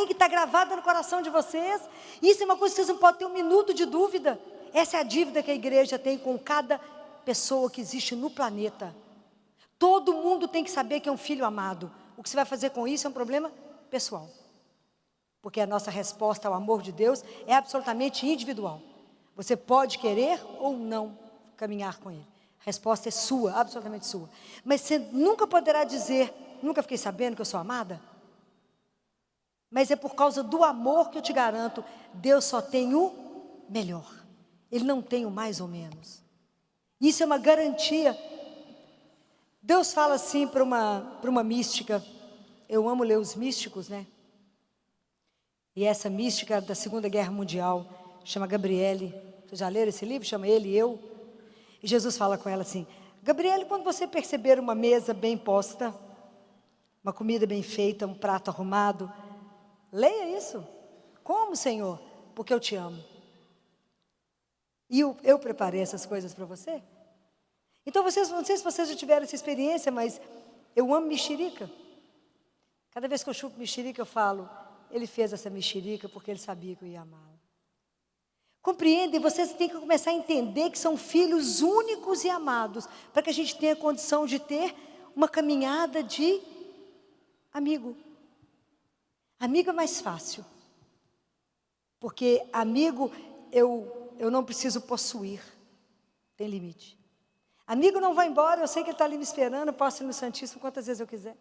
que estar gravada no coração de vocês. Isso é uma coisa que vocês não podem ter um minuto de dúvida. Essa é a dívida que a igreja tem com cada pessoa que existe no planeta. Todo mundo tem que saber que é um filho amado. O que você vai fazer com isso é um problema pessoal. Porque a nossa resposta ao amor de Deus é absolutamente individual. Você pode querer ou não caminhar com Ele. A resposta é sua, absolutamente sua. Mas você nunca poderá dizer, nunca fiquei sabendo que eu sou amada? Mas é por causa do amor que eu te garanto, Deus só tem o melhor. Ele não tem o mais ou menos. Isso é uma garantia. Deus fala assim para uma mística, eu amo ler os místicos, né? E essa mística da Segunda Guerra Mundial, chama Gabriele. Vocês já leram esse livro? Chama Ele e Eu. E Jesus fala com ela assim: Gabriele, quando você perceber uma mesa bem posta, uma comida bem feita, um prato arrumado, leia isso. Como, Senhor? Porque eu te amo. E eu preparei essas coisas para você. Então, vocês, não sei se vocês já tiveram essa experiência, mas eu amo mexerica. Cada vez que eu chupo mexerica, eu falo, ele fez essa mexerica porque ele sabia que eu ia amá-la. Compreendem? Vocês têm que começar a entender que são filhos únicos e amados, para que a gente tenha condição de ter uma caminhada de amigo. Amigo é mais fácil, porque amigo eu não preciso possuir, tem limite. Amigo não vai embora, eu sei que ele está ali me esperando, eu posso ir no Santíssimo quantas vezes eu quiser.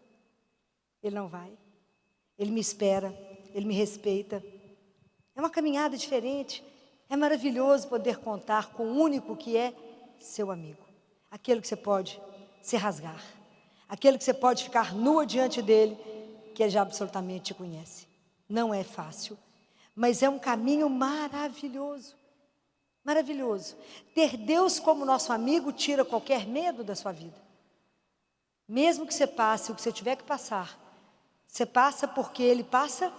Ele não vai, ele me espera, ele me respeita. É uma caminhada diferente. É maravilhoso poder contar com o único que é seu amigo. Aquele que você pode se rasgar. Aquele que você pode ficar nua diante dele, que ele já absolutamente te conhece. Não é fácil, mas é um caminho maravilhoso. Maravilhoso. Ter Deus como nosso amigo tira qualquer medo da sua vida. Mesmo que você passe o que você tiver que passar, você passa porque ele passa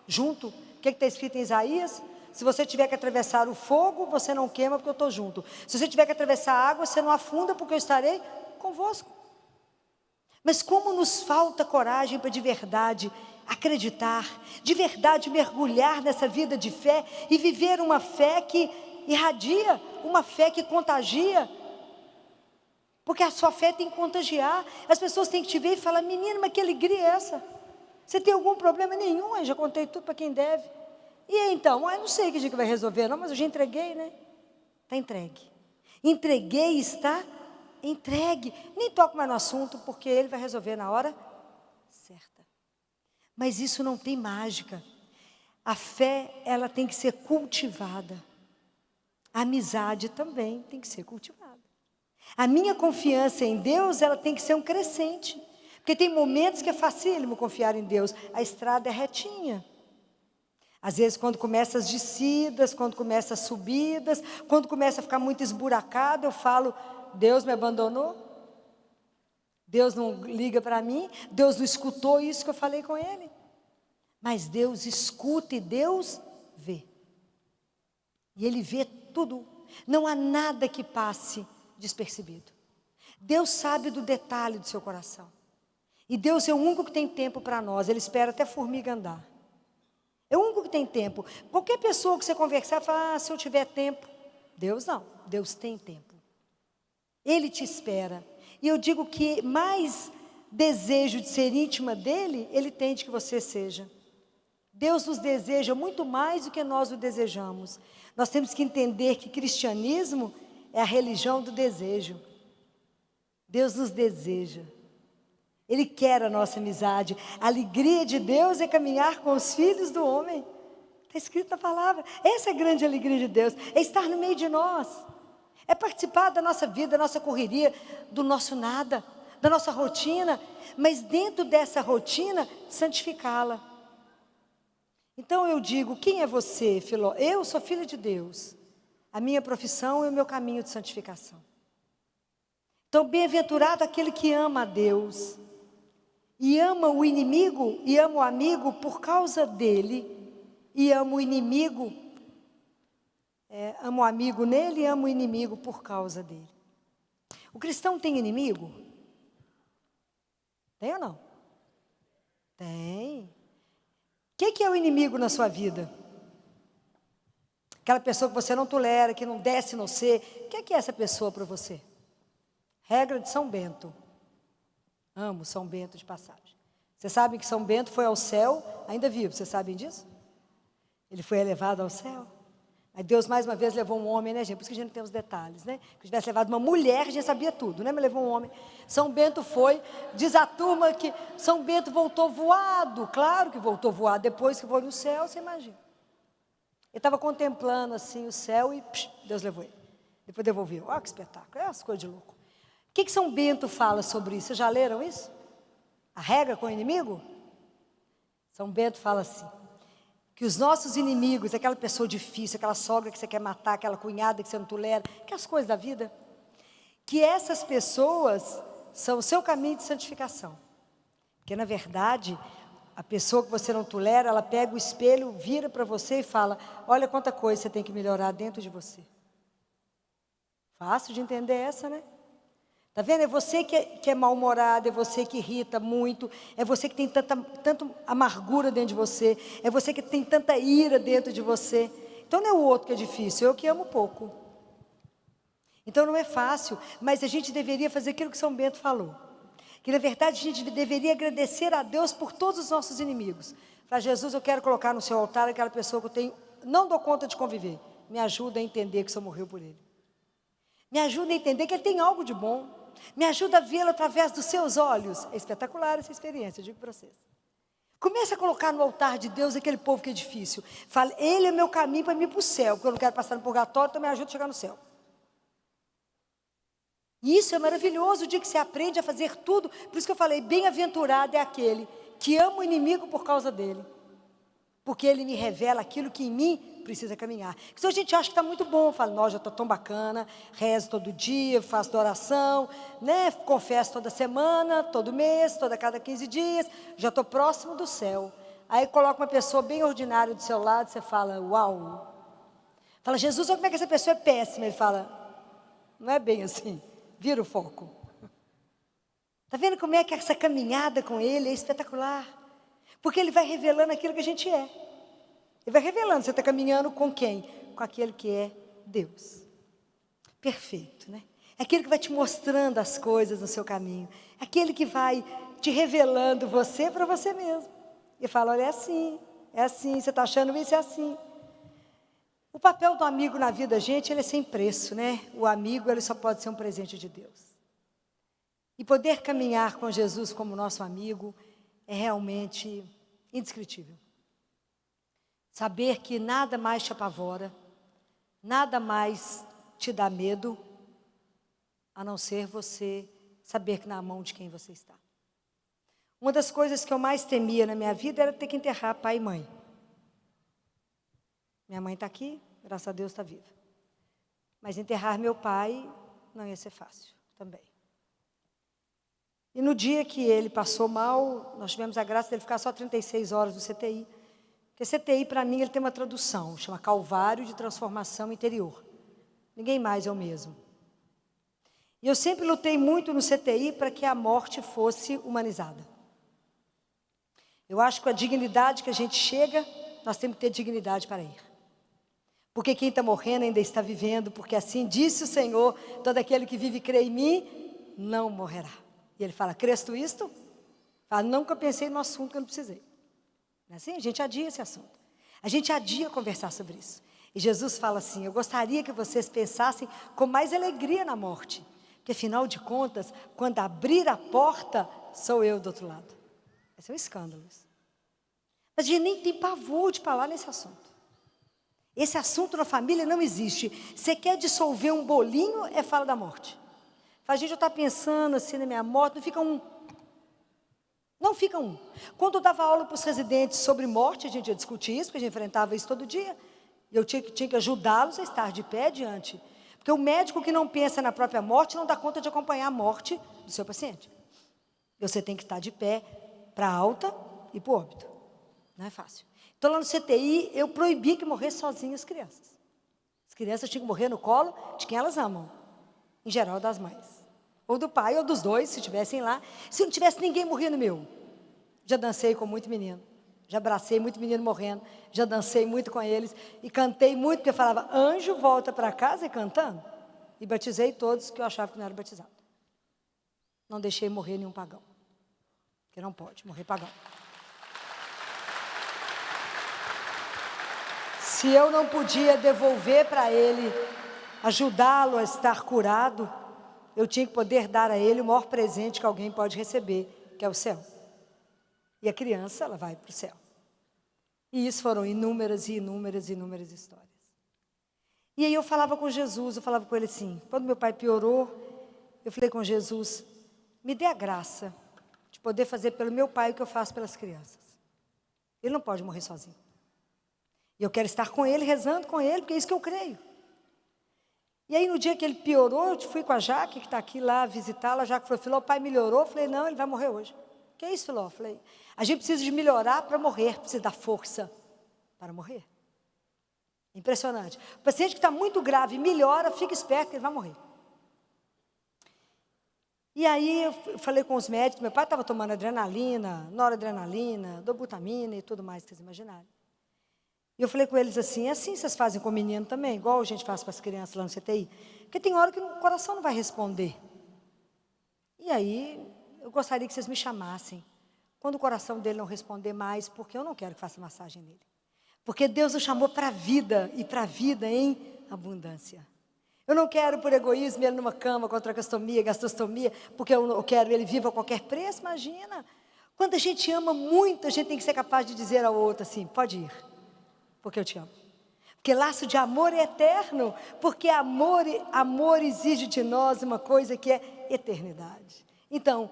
junto. O que está escrito em Isaías? Se você tiver que atravessar o fogo, você não queima porque eu estou junto. Se você tiver que atravessar a água, você não afunda porque eu estarei convosco. Mas como nos falta coragem para de verdade acreditar, de verdade mergulhar nessa vida de fé e viver uma fé que irradia, uma fé que contagia. Porque a sua fé tem que contagiar. As pessoas têm que te ver e falar, menina, mas que alegria é essa? Você tem algum problema? Nenhum, eu já contei tudo para quem deve. E aí, então, eu não sei que dia que vai resolver não, mas eu já entreguei, né? Está entregue. Entreguei, está entregue. Nem toco mais no assunto, porque ele vai resolver na hora certa. Mas isso não tem mágica. A fé, ela tem que ser cultivada. A amizade também tem que ser cultivada. A minha confiança em Deus, ela tem que ser um crescente. Porque tem momentos que é facílimo confiar em Deus. A estrada é retinha. Às vezes, quando começa as descidas, quando começa as subidas, quando começa a ficar muito esburacado, eu falo, Deus me abandonou? Deus não liga para mim? Deus não escutou isso que eu falei com ele? Mas Deus escuta e Deus vê. E Ele vê tudo. Não há nada que passe despercebido. Deus sabe do detalhe do seu coração. E Deus é o único que tem tempo para nós. Ele espera até formiga andar. É o único que tem tempo. Qualquer pessoa que você conversar, fala, se eu tiver tempo. Deus não, Deus tem tempo. Ele te espera. E eu digo que mais desejo de ser íntima dEle, Ele tem de que você seja. Deus nos deseja muito mais do que nós o desejamos. Nós temos que entender que cristianismo é a religião do desejo. Deus nos deseja. Ele quer a nossa amizade. A alegria de Deus é caminhar com os filhos do homem. Está escrito na palavra. Essa é a grande alegria de Deus. É estar no meio de nós. É participar da nossa vida, da nossa correria, do nosso nada, da nossa rotina. Mas dentro dessa rotina, santificá-la. Então eu digo, quem é você, Filó? Eu sou filha de Deus. A minha profissão é o meu caminho de santificação. Então, bem-aventurado aquele que ama a Deus. E ama o inimigo, e ama o amigo por causa dele, e ama o inimigo, ama o amigo nele e ama o inimigo por causa dele. O cristão tem inimigo? Tem ou não? Tem. O que é o inimigo na sua vida? Aquela pessoa que você não tolera, que não desce no você. O que é essa pessoa para você? Regra de São Bento. Amo São Bento de passagem. Vocês sabem que São Bento foi ao céu, ainda vivo, vocês sabem disso? Ele foi elevado ao céu. Aí Deus mais uma vez levou um homem, né, gente? Por isso que a gente não tem os detalhes, né? Se tivesse levado uma mulher, a gente sabia tudo, né? Mas levou um homem. São Bento foi, diz a turma que São Bento voltou voado. Claro que voltou voado, depois que foi no céu, você imagina. Ele estava contemplando assim o céu e Deus levou ele. Depois devolveu. Olha que espetáculo, é as coisas de louco. O que São Bento fala sobre isso? Vocês já leram isso? A regra com o inimigo? São Bento fala assim, que os nossos inimigos, aquela pessoa difícil, aquela sogra que você quer matar, aquela cunhada que você não tolera, aquelas coisas da vida, que essas pessoas são o seu caminho de santificação. Porque, na verdade, a pessoa que você não tolera, ela pega o espelho, vira para você e fala, olha quanta coisa você tem que melhorar dentro de você. Fácil de entender essa, né? Tá vendo? É você que é mal-humorado, é você que irrita muito, é você que tem tanta amargura dentro de você, é você que tem tanta ira dentro de você. Então não é o outro que é difícil, é eu que amo pouco. Então não é fácil, mas a gente deveria fazer aquilo que São Bento falou. Que na verdade a gente deveria agradecer a Deus por todos os nossos inimigos. Falar, Jesus, eu quero colocar no seu altar aquela pessoa que eu tenho, não dou conta de conviver. Me ajuda a entender que o Senhor morreu por ele. Me ajuda a entender que ele tem algo de bom. Me ajuda a vê-lo através dos seus olhos. É espetacular essa experiência, eu digo para vocês. Comece a colocar no altar de Deus aquele povo que é difícil. Fale, ele é meu caminho para ir para o céu, porque eu não quero passar no purgatório, então me ajuda a chegar no céu. E isso é maravilhoso, o dia que você aprende a fazer tudo. Por isso que eu falei, bem-aventurado é aquele que ama o inimigo por causa dele. Porque ele me revela aquilo que em mim precisa caminhar. Então a gente acha que está muito bom, fala, nossa, já estou tão bacana, rezo todo dia, faço oração, né? Confesso toda semana, todo mês, cada 15 dias, já estou próximo do céu. Aí coloca uma pessoa bem ordinária do seu lado, você fala, uau. Fala, Jesus, olha como é que essa pessoa é péssima. Ele fala, não é bem assim, vira o foco. Está vendo como é que essa caminhada com ele é espetacular? Porque ele vai revelando aquilo que a gente é. Ele vai revelando, você está caminhando com quem? Com aquele que é Deus. Perfeito, né? É aquele que vai te mostrando as coisas no seu caminho. É aquele que vai te revelando você para você mesmo. E fala, olha, é assim, você está achando isso, é assim. O papel do amigo na vida da gente, ele é sem preço, né? O amigo, ele só pode ser um presente de Deus. E poder caminhar com Jesus como nosso amigo é realmente indescritível. Saber que nada mais te apavora, nada mais te dá medo, a não ser você saber que na mão de quem você está. Uma das coisas que eu mais temia na minha vida era ter que enterrar pai e mãe. Minha mãe está aqui, graças a Deus está viva. Mas enterrar meu pai não ia ser fácil também. E no dia que ele passou mal, nós tivemos a graça de ele ficar só 36 horas no CTI. Porque CTI, para mim, ele tem uma tradução, chama Calvário de Transformação Interior. Ninguém mais é o mesmo. E eu sempre lutei muito no CTI para que a morte fosse humanizada. Eu acho que com a dignidade que a gente chega, nós temos que ter dignidade para ir. Porque quem está morrendo ainda está vivendo, porque assim disse o Senhor, todo aquele que vive e crê em mim, não morrerá. E ele fala, crês tu isto? Fala, nunca pensei no assunto que eu não precisei. Não é assim? A gente adia esse assunto. A gente adia conversar sobre isso. E Jesus fala assim, eu gostaria que vocês pensassem com mais alegria na morte. Porque afinal de contas, quando abrir a porta, sou eu do outro lado. Esse é um escândalo. Mas a gente nem tem pavor de falar nesse assunto. Esse assunto na família não existe. Você quer dissolver um bolinho, é fala da morte. A gente já está pensando assim na minha morte, não fica um. Não fica um. Quando eu dava aula para os residentes sobre morte, a gente ia discutir isso, porque a gente enfrentava isso todo dia. E eu tinha que ajudá-los a estar de pé diante. Porque o médico que não pensa na própria morte não dá conta de acompanhar a morte do seu paciente. Você tem que estar de pé para a alta e para o óbito. Não é fácil. Então lá no CTI, eu proibi que morressem sozinhas as crianças. As crianças tinham que morrer no colo de quem elas amam. Em geral, das mães. Ou do pai, ou dos dois, se estivessem lá. Se não tivesse ninguém morrendo meu. Já dancei com muito menino. Já abracei muito menino morrendo. Já dancei muito com eles. E cantei muito, porque eu falava, anjo, volta para casa e cantando. E batizei todos que eu achava que não era batizado. Não deixei morrer nenhum pagão. Porque não pode morrer pagão. Se eu não podia devolver para ele, ajudá-lo a estar curado, eu tinha que poder dar a ele o maior presente que alguém pode receber, que é o céu. E a criança, ela vai para o céu. E isso foram inúmeras e inúmeras e inúmeras histórias. E aí eu falava com Jesus, eu falava com ele assim, quando meu pai piorou, eu falei com Jesus, me dê a graça de poder fazer pelo meu pai o que eu faço pelas crianças. Ele não pode morrer sozinho. E eu quero estar com ele, rezando com ele, porque é isso que eu creio. E aí, no dia que ele piorou, eu fui com a Jaque, que está aqui lá, visitá-la. A Jaque falou, Filó, o pai melhorou. Eu falei, não, ele vai morrer hoje. Que é isso, Filó? Eu falei, a gente precisa de melhorar para morrer, precisa da força para morrer. Impressionante. O paciente que está muito grave melhora, fica esperto que ele vai morrer. E aí eu falei com os médicos, meu pai estava tomando adrenalina, noradrenalina, dobutamina e tudo mais que vocês imaginarem. E eu falei com eles assim, é assim vocês fazem com o menino também, igual a gente faz com as crianças lá no CTI? Porque tem hora que o coração não vai responder. E aí, eu gostaria que vocês me chamassem, quando o coração dele não responder mais, porque eu não quero que faça massagem nele. Porque Deus o chamou para a vida, e para a vida em abundância. Eu não quero, por egoísmo, ele numa cama com tracostomia, gastrostomia, porque eu quero ele vivo a qualquer preço, imagina. Quando a gente ama muito, a gente tem que ser capaz de dizer ao outro assim, pode ir, porque eu te amo. Porque laço de amor é eterno, porque amor exige de nós uma coisa que é eternidade. Então,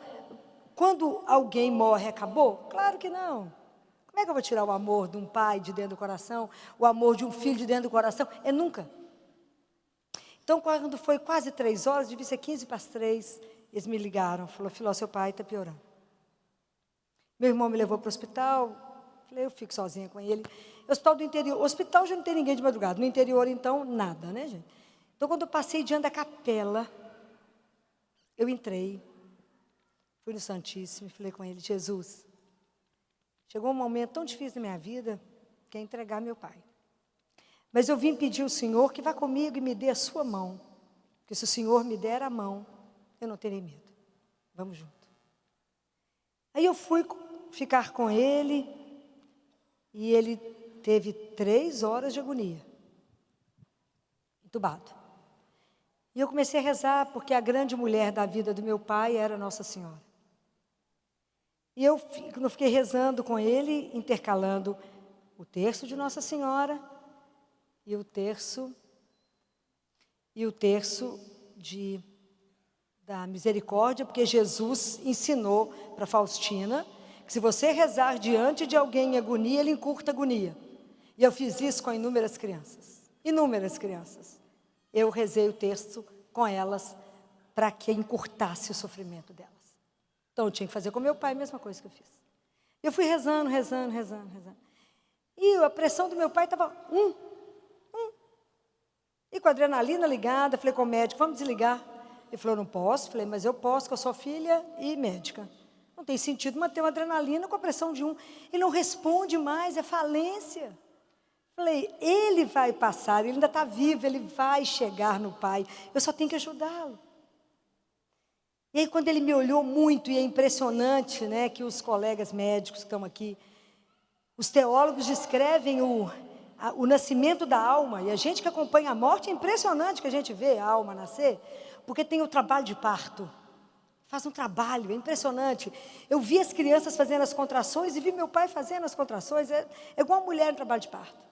quando alguém morre, acabou? Claro que não. Como é que eu vou tirar o amor de um pai de dentro do coração, o amor de um filho de dentro do coração? É nunca. Então, quando foi quase 3 horas, devia ser 15 para as 3, eles me ligaram, falou, Filó, seu pai está piorando. Meu irmão me levou para o hospital, falei, eu fico sozinha com ele. Hospital do interior, hospital já não tem ninguém de madrugada, no interior então, nada, né, gente? Então, quando eu passei diante da capela, eu entrei, fui no Santíssimo e falei com ele, Jesus, chegou um momento tão difícil na minha vida, que é entregar meu pai. Mas eu vim pedir ao Senhor que vá comigo e me dê a sua mão. Porque se o Senhor me der a mão, eu não terei medo. Vamos junto. Aí eu fui ficar com ele, e ele teve 3 horas de agonia, entubado. E eu comecei a rezar, porque a grande mulher da vida do meu pai era Nossa Senhora. E eu fiquei rezando com ele, intercalando o terço de Nossa Senhora e o terço da misericórdia, porque Jesus ensinou para Faustina que se você rezar diante de alguém em agonia, ele encurta a agonia. E eu fiz isso com inúmeras crianças. Inúmeras crianças. Eu rezei o texto com elas para que encurtasse o sofrimento delas. Então eu tinha que fazer com meu pai a mesma coisa que eu fiz. Eu fui rezando. E a pressão do meu pai estava E com a adrenalina ligada, falei com o médico, vamos desligar. Ele falou, não posso. Falei, mas eu posso, que eu sou filha e médica. Não tem sentido manter uma adrenalina com a pressão de 1. Ele não responde mais, é falência. Falei, ele vai passar, ele ainda está vivo, ele vai chegar no pai. Eu só tenho que ajudá-lo. E aí, quando ele me olhou muito, e é impressionante, né, que os colegas médicos que estão aqui, os teólogos descrevem o nascimento da alma, e a gente que acompanha a morte, é impressionante que a gente vê a alma nascer, porque tem o trabalho de parto, faz um trabalho, é impressionante. Eu vi as crianças fazendo as contrações, e vi meu pai fazendo as contrações, é igual uma mulher no trabalho de parto.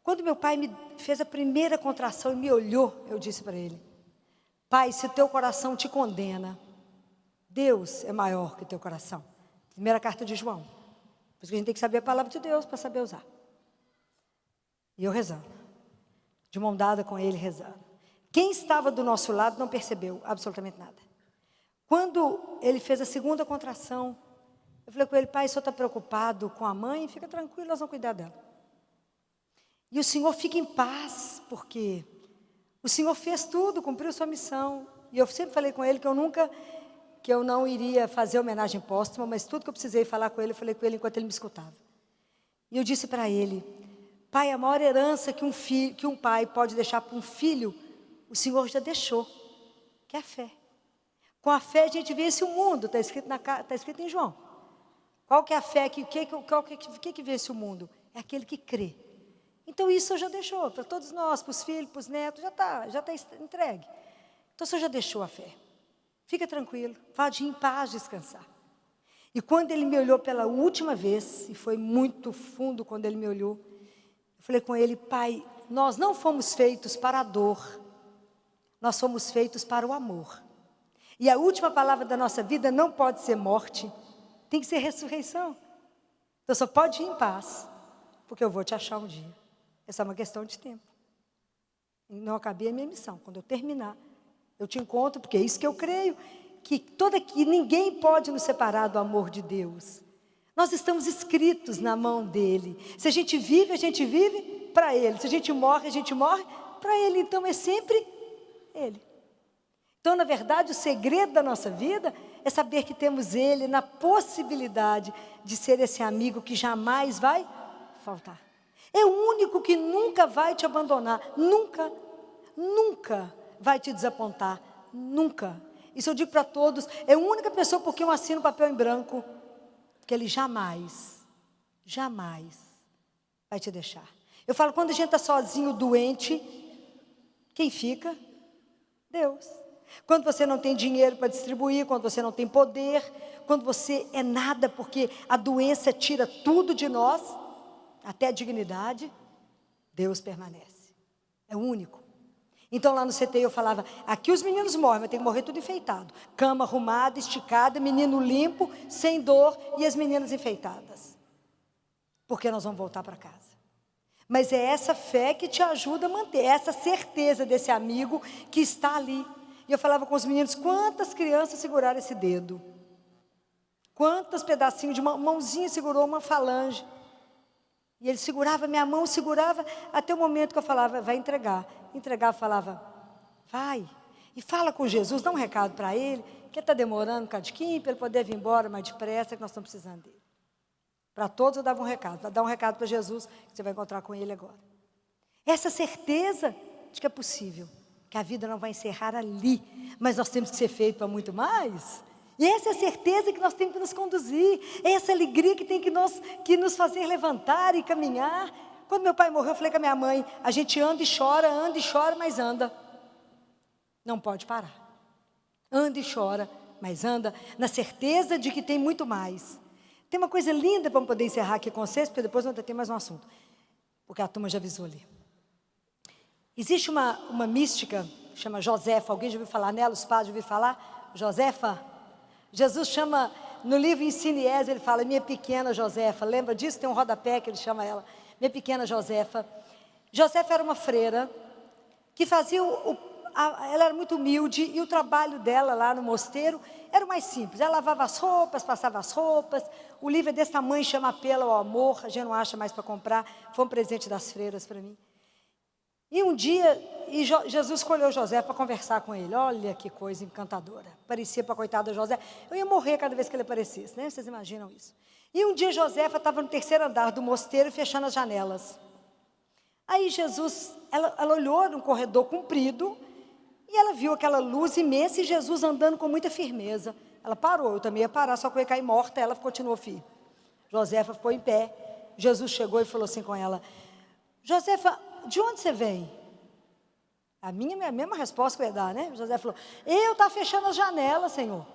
Quando meu pai me fez a primeira contração e me olhou, eu disse para ele, pai, se o teu coração te condena, Deus é maior que o teu coração. Primeira carta de João. Por isso que a gente tem que saber a palavra de Deus para saber usar. E eu rezando, de mão dada com ele rezando. Quem estava do nosso lado não percebeu absolutamente nada. Quando ele fez a segunda contração, eu falei com ele, pai, o senhor está preocupado com a mãe? Fica tranquilo, nós vamos cuidar dela. E o Senhor fica em paz, porque o Senhor fez tudo, cumpriu sua missão. E eu sempre falei com ele que eu não iria fazer homenagem póstuma, mas tudo que eu precisei falar com ele, eu falei com ele enquanto ele me escutava. E eu disse para ele, pai, a maior herança que um pai pode deixar para um filho, o Senhor já deixou, que é a fé. Com a fé a gente vence o mundo, está escrito em João. Qual que é a fé, que vence o mundo? É aquele que crê. Então isso o Senhor já deixou, para todos nós, para os filhos, para os netos, já está entregue. Então o Senhor já deixou a fé. Fica tranquilo, pode ir em paz descansar. E quando ele me olhou pela última vez, e foi muito fundo quando ele me olhou, eu falei com ele, pai, nós não fomos feitos para a dor, nós fomos feitos para o amor. E a última palavra da nossa vida não pode ser morte, tem que ser ressurreição. Então só pode ir em paz, porque eu vou te achar um dia. Essa é uma questão de tempo. E não acabei a minha missão. Quando eu terminar, eu te encontro, porque é isso que eu creio, que ninguém pode nos separar do amor de Deus. Nós estamos escritos na mão dele. Se a gente vive para ele. Se a gente morre para ele. Então é sempre ele. Então, na verdade, o segredo da nossa vida é saber que temos ele na possibilidade de ser esse amigo que jamais vai faltar. É o único que nunca vai te abandonar, nunca vai te desapontar, nunca. Isso eu digo para todos, é a única pessoa por quem eu assino papel em branco, que ele jamais vai te deixar. Eu falo, quando a gente está sozinho, doente, quem fica? Deus. Quando você não tem dinheiro para distribuir, quando você não tem poder, quando você é nada, porque a doença tira tudo de nós, até a dignidade, Deus permanece. É o único. Então lá no CTI eu falava, aqui os meninos morrem, mas tem que morrer tudo enfeitado. Cama arrumada, esticada, menino limpo, sem dor e as meninas enfeitadas. Porque nós vamos voltar para casa. Mas é essa fé que te ajuda a manter, essa certeza desse amigo que está ali. E eu falava com os meninos, quantas crianças seguraram esse dedo? Quantos pedacinhos de uma mãozinha segurou uma falange? E ele segurava, minha mão segurava, até o momento que eu falava, vai entregar. Entregava, falava, vai. E fala com Jesus, dá um recado para ele, que ele está demorando um cadinho, para ele poder vir embora mais depressa, que nós estamos precisando dele. Para todos eu dava um recado, vai dar um recado para Jesus, que você vai encontrar com ele agora. Essa certeza de que é possível, que a vida não vai encerrar ali, mas nós temos que ser feito para muito mais. E essa é a certeza que nós temos que nos conduzir, é essa alegria que tem que nos fazer levantar e caminhar. Quando meu pai morreu, eu falei com a minha mãe, a gente anda e chora, mas anda. Não pode parar. Anda e chora, mas anda, na certeza de que tem muito mais. Tem uma coisa linda para poder encerrar aqui com vocês, porque depois nós temos mais um assunto, porque a turma já avisou ali. Existe uma mística, chama Josefa, alguém já ouviu falar nela? Os padres já ouviram falar? Josefa? Jesus chama, no livro Ensine-es, ele fala, minha pequena Josefa, lembra disso? Tem um rodapé que ele chama ela, minha pequena Josefa. Josefa era uma freira, que fazia, ela era muito humilde, e o trabalho dela lá no mosteiro era o mais simples, ela lavava as roupas, passava as roupas, o livro é desse tamanho, chama Apelo ao Amor, a gente não acha mais para comprar, foi um presente das freiras para mim. E um dia, Jesus escolheu José para conversar com ele. Olha que coisa encantadora. Parecia para a coitada José. Eu ia morrer cada vez que ele aparecesse, né? Vocês imaginam isso? E um dia Josefa estava no terceiro andar do mosteiro, fechando as janelas. Aí ela olhou num corredor comprido, e ela viu aquela luz imensa e Jesus andando com muita firmeza. Ela parou, eu também ia parar, só que eu ia cair morta, ela continuou firme. Josefa ficou em pé. Jesus chegou e falou assim com ela, Josefa, de onde você vem? A mesma resposta que eu ia dar, né? José falou, eu estou fechando as janelas, Senhor.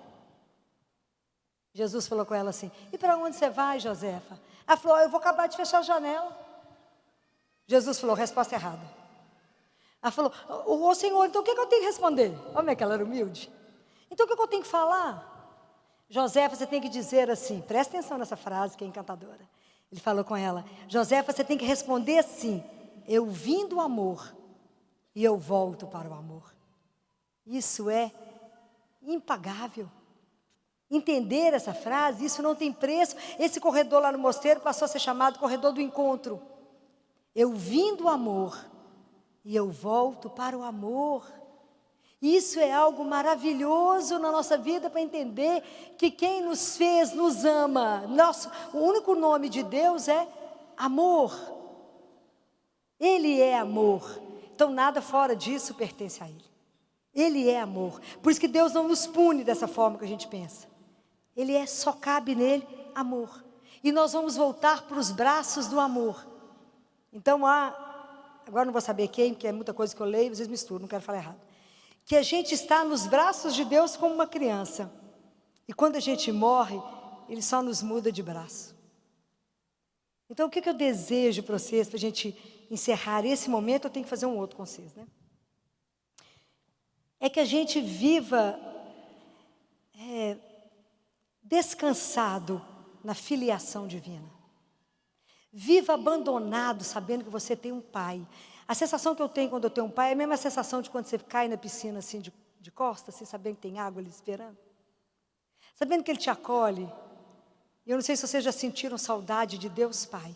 Jesus falou com ela assim, e para onde você vai, Josefa? Ela falou, eu vou acabar de fechar a janela. Jesus falou, resposta errada. Ela falou, ô Senhor, então o que eu tenho que responder? Olha como é que ela era humilde. Então o que eu tenho que falar? Josefa, você tem que dizer assim, presta atenção nessa frase que é encantadora. Ele falou com ela, Josefa, você tem que responder assim, eu vim do amor e eu volto para o amor. Isso é impagável. Entender essa frase, isso não tem preço. Esse corredor lá no mosteiro passou a ser chamado corredor do encontro. Eu vim do amor e eu volto para o amor. Isso é algo maravilhoso na nossa vida para entender que quem nos fez, nos ama. O único nome de Deus é amor. Ele é amor, então nada fora disso pertence a Ele. Ele é amor, por isso que Deus não nos pune dessa forma que a gente pensa. Só cabe nele amor, e nós vamos voltar para os braços do amor. Então agora não vou saber quem, porque é muita coisa que eu leio, às vezes misturo, não quero falar errado. Que a gente está nos braços de Deus como uma criança, e quando a gente morre, Ele só nos muda de braço. Então o que eu desejo para vocês, para a gente encerrar esse momento, eu tenho que fazer um outro com vocês, né? É que a gente viva descansado na filiação divina. Viva abandonado, sabendo que você tem um pai. A sensação que eu tenho quando eu tenho um pai é a mesma sensação de quando você cai na piscina assim de costas, assim, sabendo que tem água ali esperando. Sabendo que Ele te acolhe. E eu não sei se vocês já sentiram saudade de Deus Pai.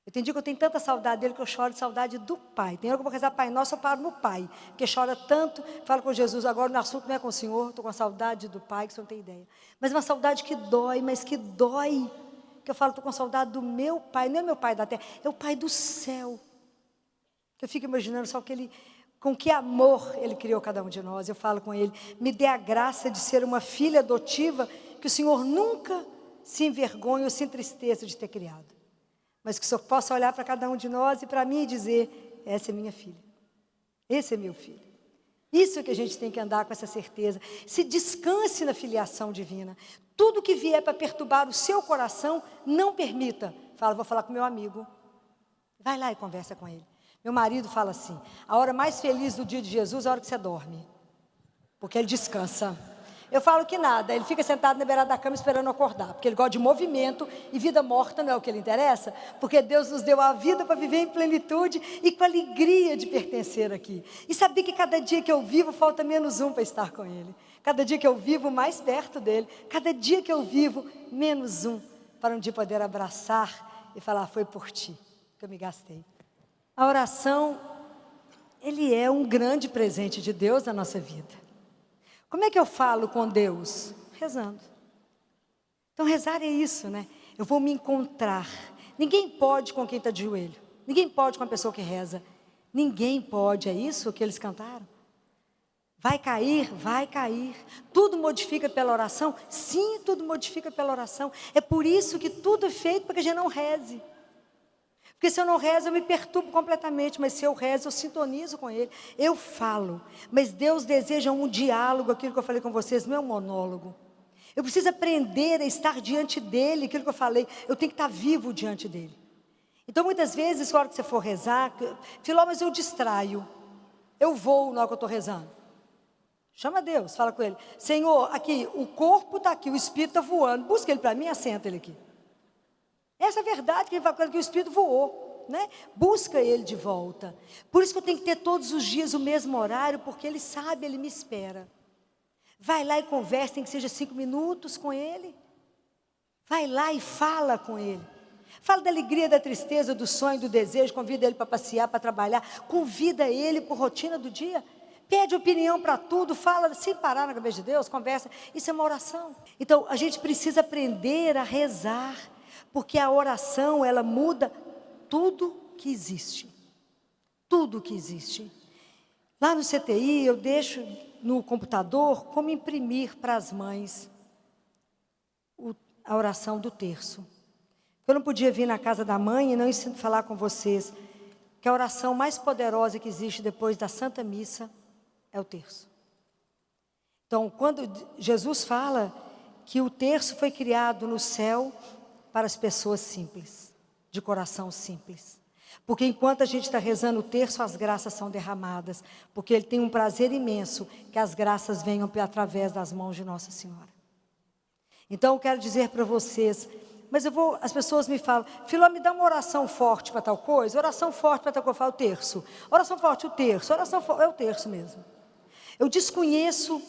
Eu tenho dia que eu tenho tanta saudade dele que eu choro de saudade do Pai. Tem hora que eu vou rezar Pai Nosso, eu paro no Pai. Porque chora tanto, falo com Jesus, agora o assunto não é com o Senhor, estou com a saudade do Pai, que você não tem ideia. Mas uma saudade que dói, mas que dói. Que eu falo, estou com saudade do meu Pai, não é meu Pai da terra, é o Pai do céu. Que eu fico imaginando só que Ele, com que amor Ele criou cada um de nós. Eu falo com Ele, me dê a graça de ser uma filha adotiva, que o Senhor nunca se envergonhe ou se entristeça de ter criado. Mas que o Senhor possa olhar para cada um de nós e para mim e dizer, essa é minha filha, esse é meu filho. Isso é que a gente tem que andar com essa certeza. Se descanse na filiação divina. Tudo que vier para perturbar o seu coração, não permita. Fala, vou falar com meu amigo. Vai lá e conversa com ele. Meu marido fala assim, a hora mais feliz do dia de Jesus é a hora que você dorme. Porque ele descansa. Eu falo que nada, ele fica sentado na beirada da cama esperando acordar, porque ele gosta de movimento e vida morta não é o que ele interessa, porque Deus nos deu a vida para viver em plenitude e com alegria de pertencer aqui. E saber que cada dia que eu vivo falta menos um para estar com Ele. Cada dia que eu vivo mais perto dEle, cada dia que eu vivo menos um para um dia poder abraçar e falar, foi por ti que eu me gastei. A oração, ele é um grande presente de Deus na nossa vida. Como é que eu falo com Deus? Rezando. Então rezar é isso, né? Eu vou me encontrar. Ninguém pode com quem está de joelho. Ninguém pode com a pessoa que reza. Ninguém pode, é isso que eles cantaram? Vai cair, vai cair. Tudo modifica pela oração? Sim, tudo modifica pela oração. É por isso que tudo é feito para que a gente não reze. Porque se eu não rezo, eu me perturbo completamente, mas se eu rezo, eu sintonizo com Ele, eu falo. Mas Deus deseja um diálogo, aquilo que eu falei com vocês, não é um monólogo. Eu preciso aprender a estar diante dEle, aquilo que eu falei, eu tenho que estar vivo diante dEle. Então muitas vezes, na hora que você for rezar, Filó, mas eu distraio, eu vou na hora que eu estou rezando. Chama Deus, fala com Ele, Senhor, aqui, o corpo está aqui, o Espírito está voando, busca Ele para mim, assenta Ele aqui. Essa é a verdade que ele fala, que o Espírito voou, né? Busca Ele de volta. Por isso que eu tenho que ter todos os dias o mesmo horário, porque Ele sabe, Ele me espera. Vai lá e conversa, tem que seja 5 minutos com Ele. Vai lá e fala com Ele. Fala da alegria, da tristeza, do sonho, do desejo, convida Ele para passear, para trabalhar, convida Ele por rotina do dia. Pede opinião para tudo, fala sem parar na cabeça de Deus, conversa. Isso é uma oração. Então, a gente precisa aprender a rezar. Porque a oração, ela muda tudo que existe. Tudo que existe. Lá no CTI, eu deixo no computador como imprimir para as mães a oração do terço. Eu não podia vir na casa da mãe e não falar com vocês que a oração mais poderosa que existe depois da Santa Missa é o terço. Então, quando Jesus fala que o terço foi criado no céu para as pessoas simples, de coração simples. Porque enquanto a gente está rezando o terço, as graças são derramadas. Porque Ele tem um prazer imenso que as graças venham através das mãos de Nossa Senhora. Então eu quero dizer para vocês, mas as pessoas me falam, Filó, me dá uma oração forte para tal coisa? Oração forte para tal coisa, eu falo o terço. Oração forte, o terço. Oração forte, é o terço mesmo. Eu desconheço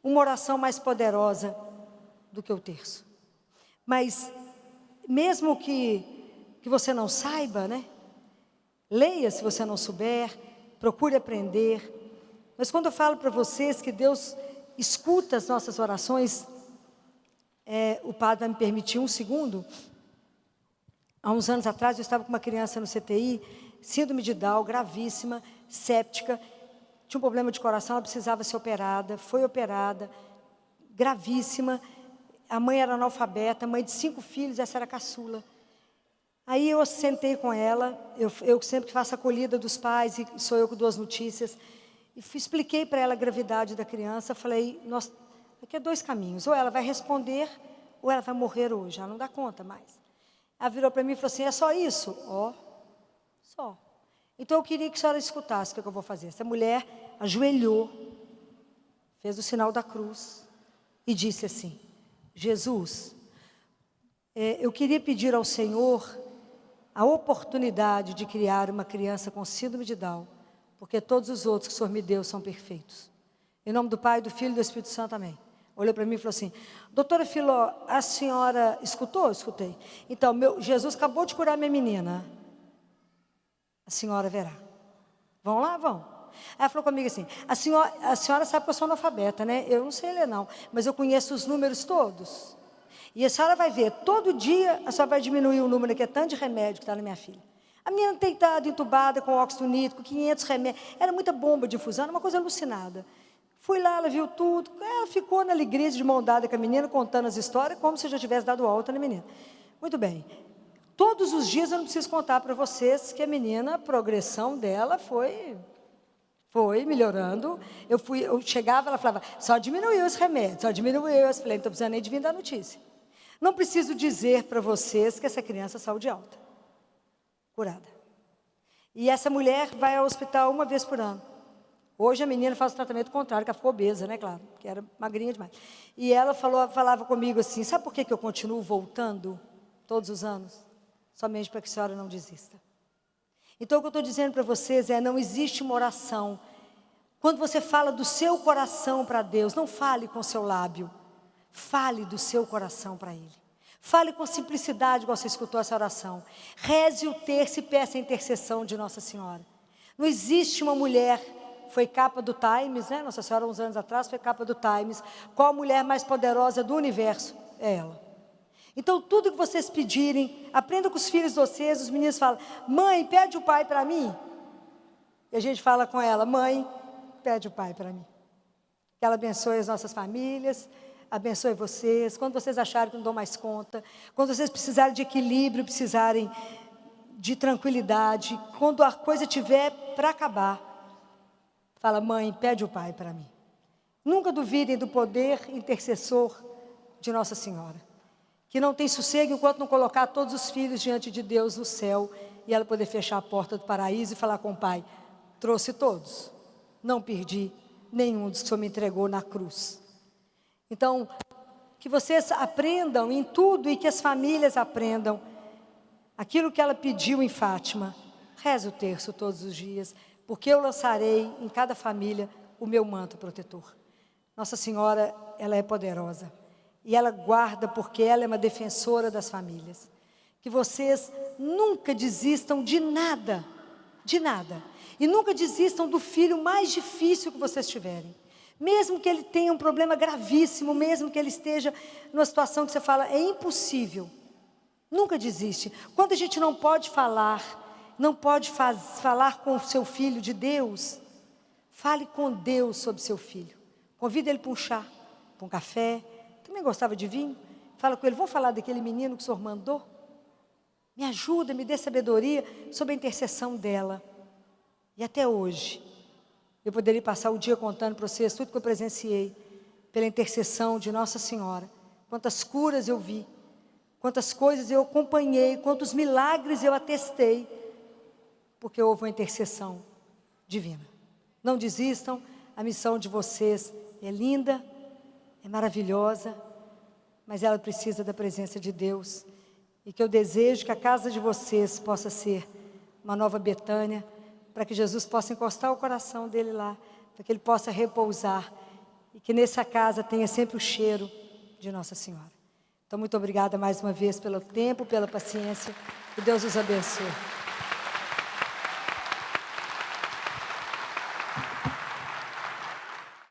uma oração mais poderosa do que o terço. Mas mesmo que você não saiba, né? Leia se você não souber, procure aprender. Mas quando eu falo para vocês que Deus escuta as nossas orações, o padre vai me permitir um segundo. Há uns anos atrás eu estava com uma criança no CTI, síndrome de Down, gravíssima, séptica, tinha um problema de coração, ela precisava ser operada, foi operada, gravíssima. A mãe era analfabeta, mãe de 5 filhos, essa era a caçula. Aí eu sentei com ela, eu sempre faço a acolhida dos pais, e sou eu que dou as notícias, e expliquei para ela a gravidade da criança, falei, aqui é 2 caminhos, ou ela vai responder, ou ela vai morrer hoje, ela não dá conta mais. Ela virou para mim e falou assim, é só isso? Só. Então eu queria que a senhora escutasse o que eu vou fazer. Essa mulher ajoelhou, fez o sinal da cruz, e disse assim, Jesus, eu queria pedir ao Senhor a oportunidade de criar uma criança com síndrome de Down, porque todos os outros que o Senhor me deu são perfeitos. Em nome do Pai, do Filho e do Espírito Santo, amém. Olhou para mim e falou assim: doutora Filó, a senhora escutou? Escutei. Então, Jesus acabou de curar minha menina. A senhora verá. Vão lá? Vão. Aí ela falou comigo assim: a senhora sabe que eu sou analfabeta, né? Eu não sei ler não, mas eu conheço os números todos. E a senhora vai ver, todo dia a senhora vai diminuir o número, que é tanto de remédio que está na minha filha. A menina deitada, entubada, com óxido nítrico, 500 remédios. Era muita bomba de infusão, era uma coisa alucinada. Fui lá, ela viu tudo. Ela ficou na alegria de mão dada com a menina, contando as histórias, como se eu já tivesse dado alta na menina. Muito bem. Todos os dias eu não preciso contar para vocês que a menina, a progressão dela foi melhorando. Eu chegava, ela falava, só diminuiu os remédios, só diminuiu. Eu falei, não estou precisando nem de vir dar notícia. Não preciso dizer para vocês que essa criança saiu de alta, curada. E essa mulher vai ao hospital uma vez por ano. Hoje a menina faz o tratamento contrário, que ela ficou obesa, né, claro, que era magrinha demais. E ela falava comigo assim, sabe por que eu continuo voltando todos os anos? Somente para que a senhora não desista. Então o que eu estou dizendo para vocês não existe uma oração. Quando você fala do seu coração para Deus, não fale com o seu lábio. Fale do seu coração para Ele. Fale com simplicidade, igual você escutou essa oração. Reze o terço e peça a intercessão de Nossa Senhora. Não existe uma mulher, foi capa do Times, né? Nossa Senhora, uns anos atrás, foi capa do Times. Qual a mulher mais poderosa do universo? É ela. Então, tudo que vocês pedirem, aprenda com os filhos de vocês. Os meninos falam, mãe, pede o pai para mim. E a gente fala com ela, mãe, pede o pai para mim. Que ela abençoe as nossas famílias, abençoe vocês. Quando vocês acharem que não dão mais conta, quando vocês precisarem de equilíbrio, precisarem de tranquilidade, quando a coisa tiver para acabar, fala, mãe, pede o pai para mim. Nunca duvidem do poder intercessor de Nossa Senhora, que não tem sossego enquanto não colocar todos os filhos diante de Deus no céu, e ela poder fechar a porta do paraíso e falar com o Pai, trouxe todos, não perdi nenhum dos que o Senhor me entregou na cruz. Então, que vocês aprendam em tudo e que as famílias aprendam aquilo que ela pediu em Fátima. Reze o terço todos os dias, porque eu lançarei em cada família o meu manto protetor. Nossa Senhora, ela é poderosa. E ela guarda porque ela é uma defensora das famílias. Que vocês nunca desistam de nada. De nada. E nunca desistam do filho mais difícil que vocês tiverem. Mesmo que ele tenha um problema gravíssimo, mesmo que ele esteja numa situação que você fala, é impossível. Nunca desiste. Quando a gente não pode falar, não pode falar com o seu filho de Deus, fale com Deus sobre seu filho. Convida ele para um chá, para um café. Também gostava de vinho. Fala com ele, vamos falar daquele menino que o Senhor mandou? Me ajuda, me dê sabedoria sobre a intercessão dela. E até hoje, eu poderia passar o dia contando para vocês tudo que eu presenciei pela intercessão de Nossa Senhora. Quantas curas eu vi, quantas coisas eu acompanhei, quantos milagres eu atestei, porque houve uma intercessão divina. Não desistam, a missão de vocês é linda, é maravilhosa, mas ela precisa da presença de Deus. E que eu desejo que a casa de vocês possa ser uma nova Betânia, para que Jesus possa encostar o coração dele lá, para que ele possa repousar, e que nessa casa tenha sempre o cheiro de Nossa Senhora. Então, muito obrigada mais uma vez pelo tempo, pela paciência, que Deus os abençoe.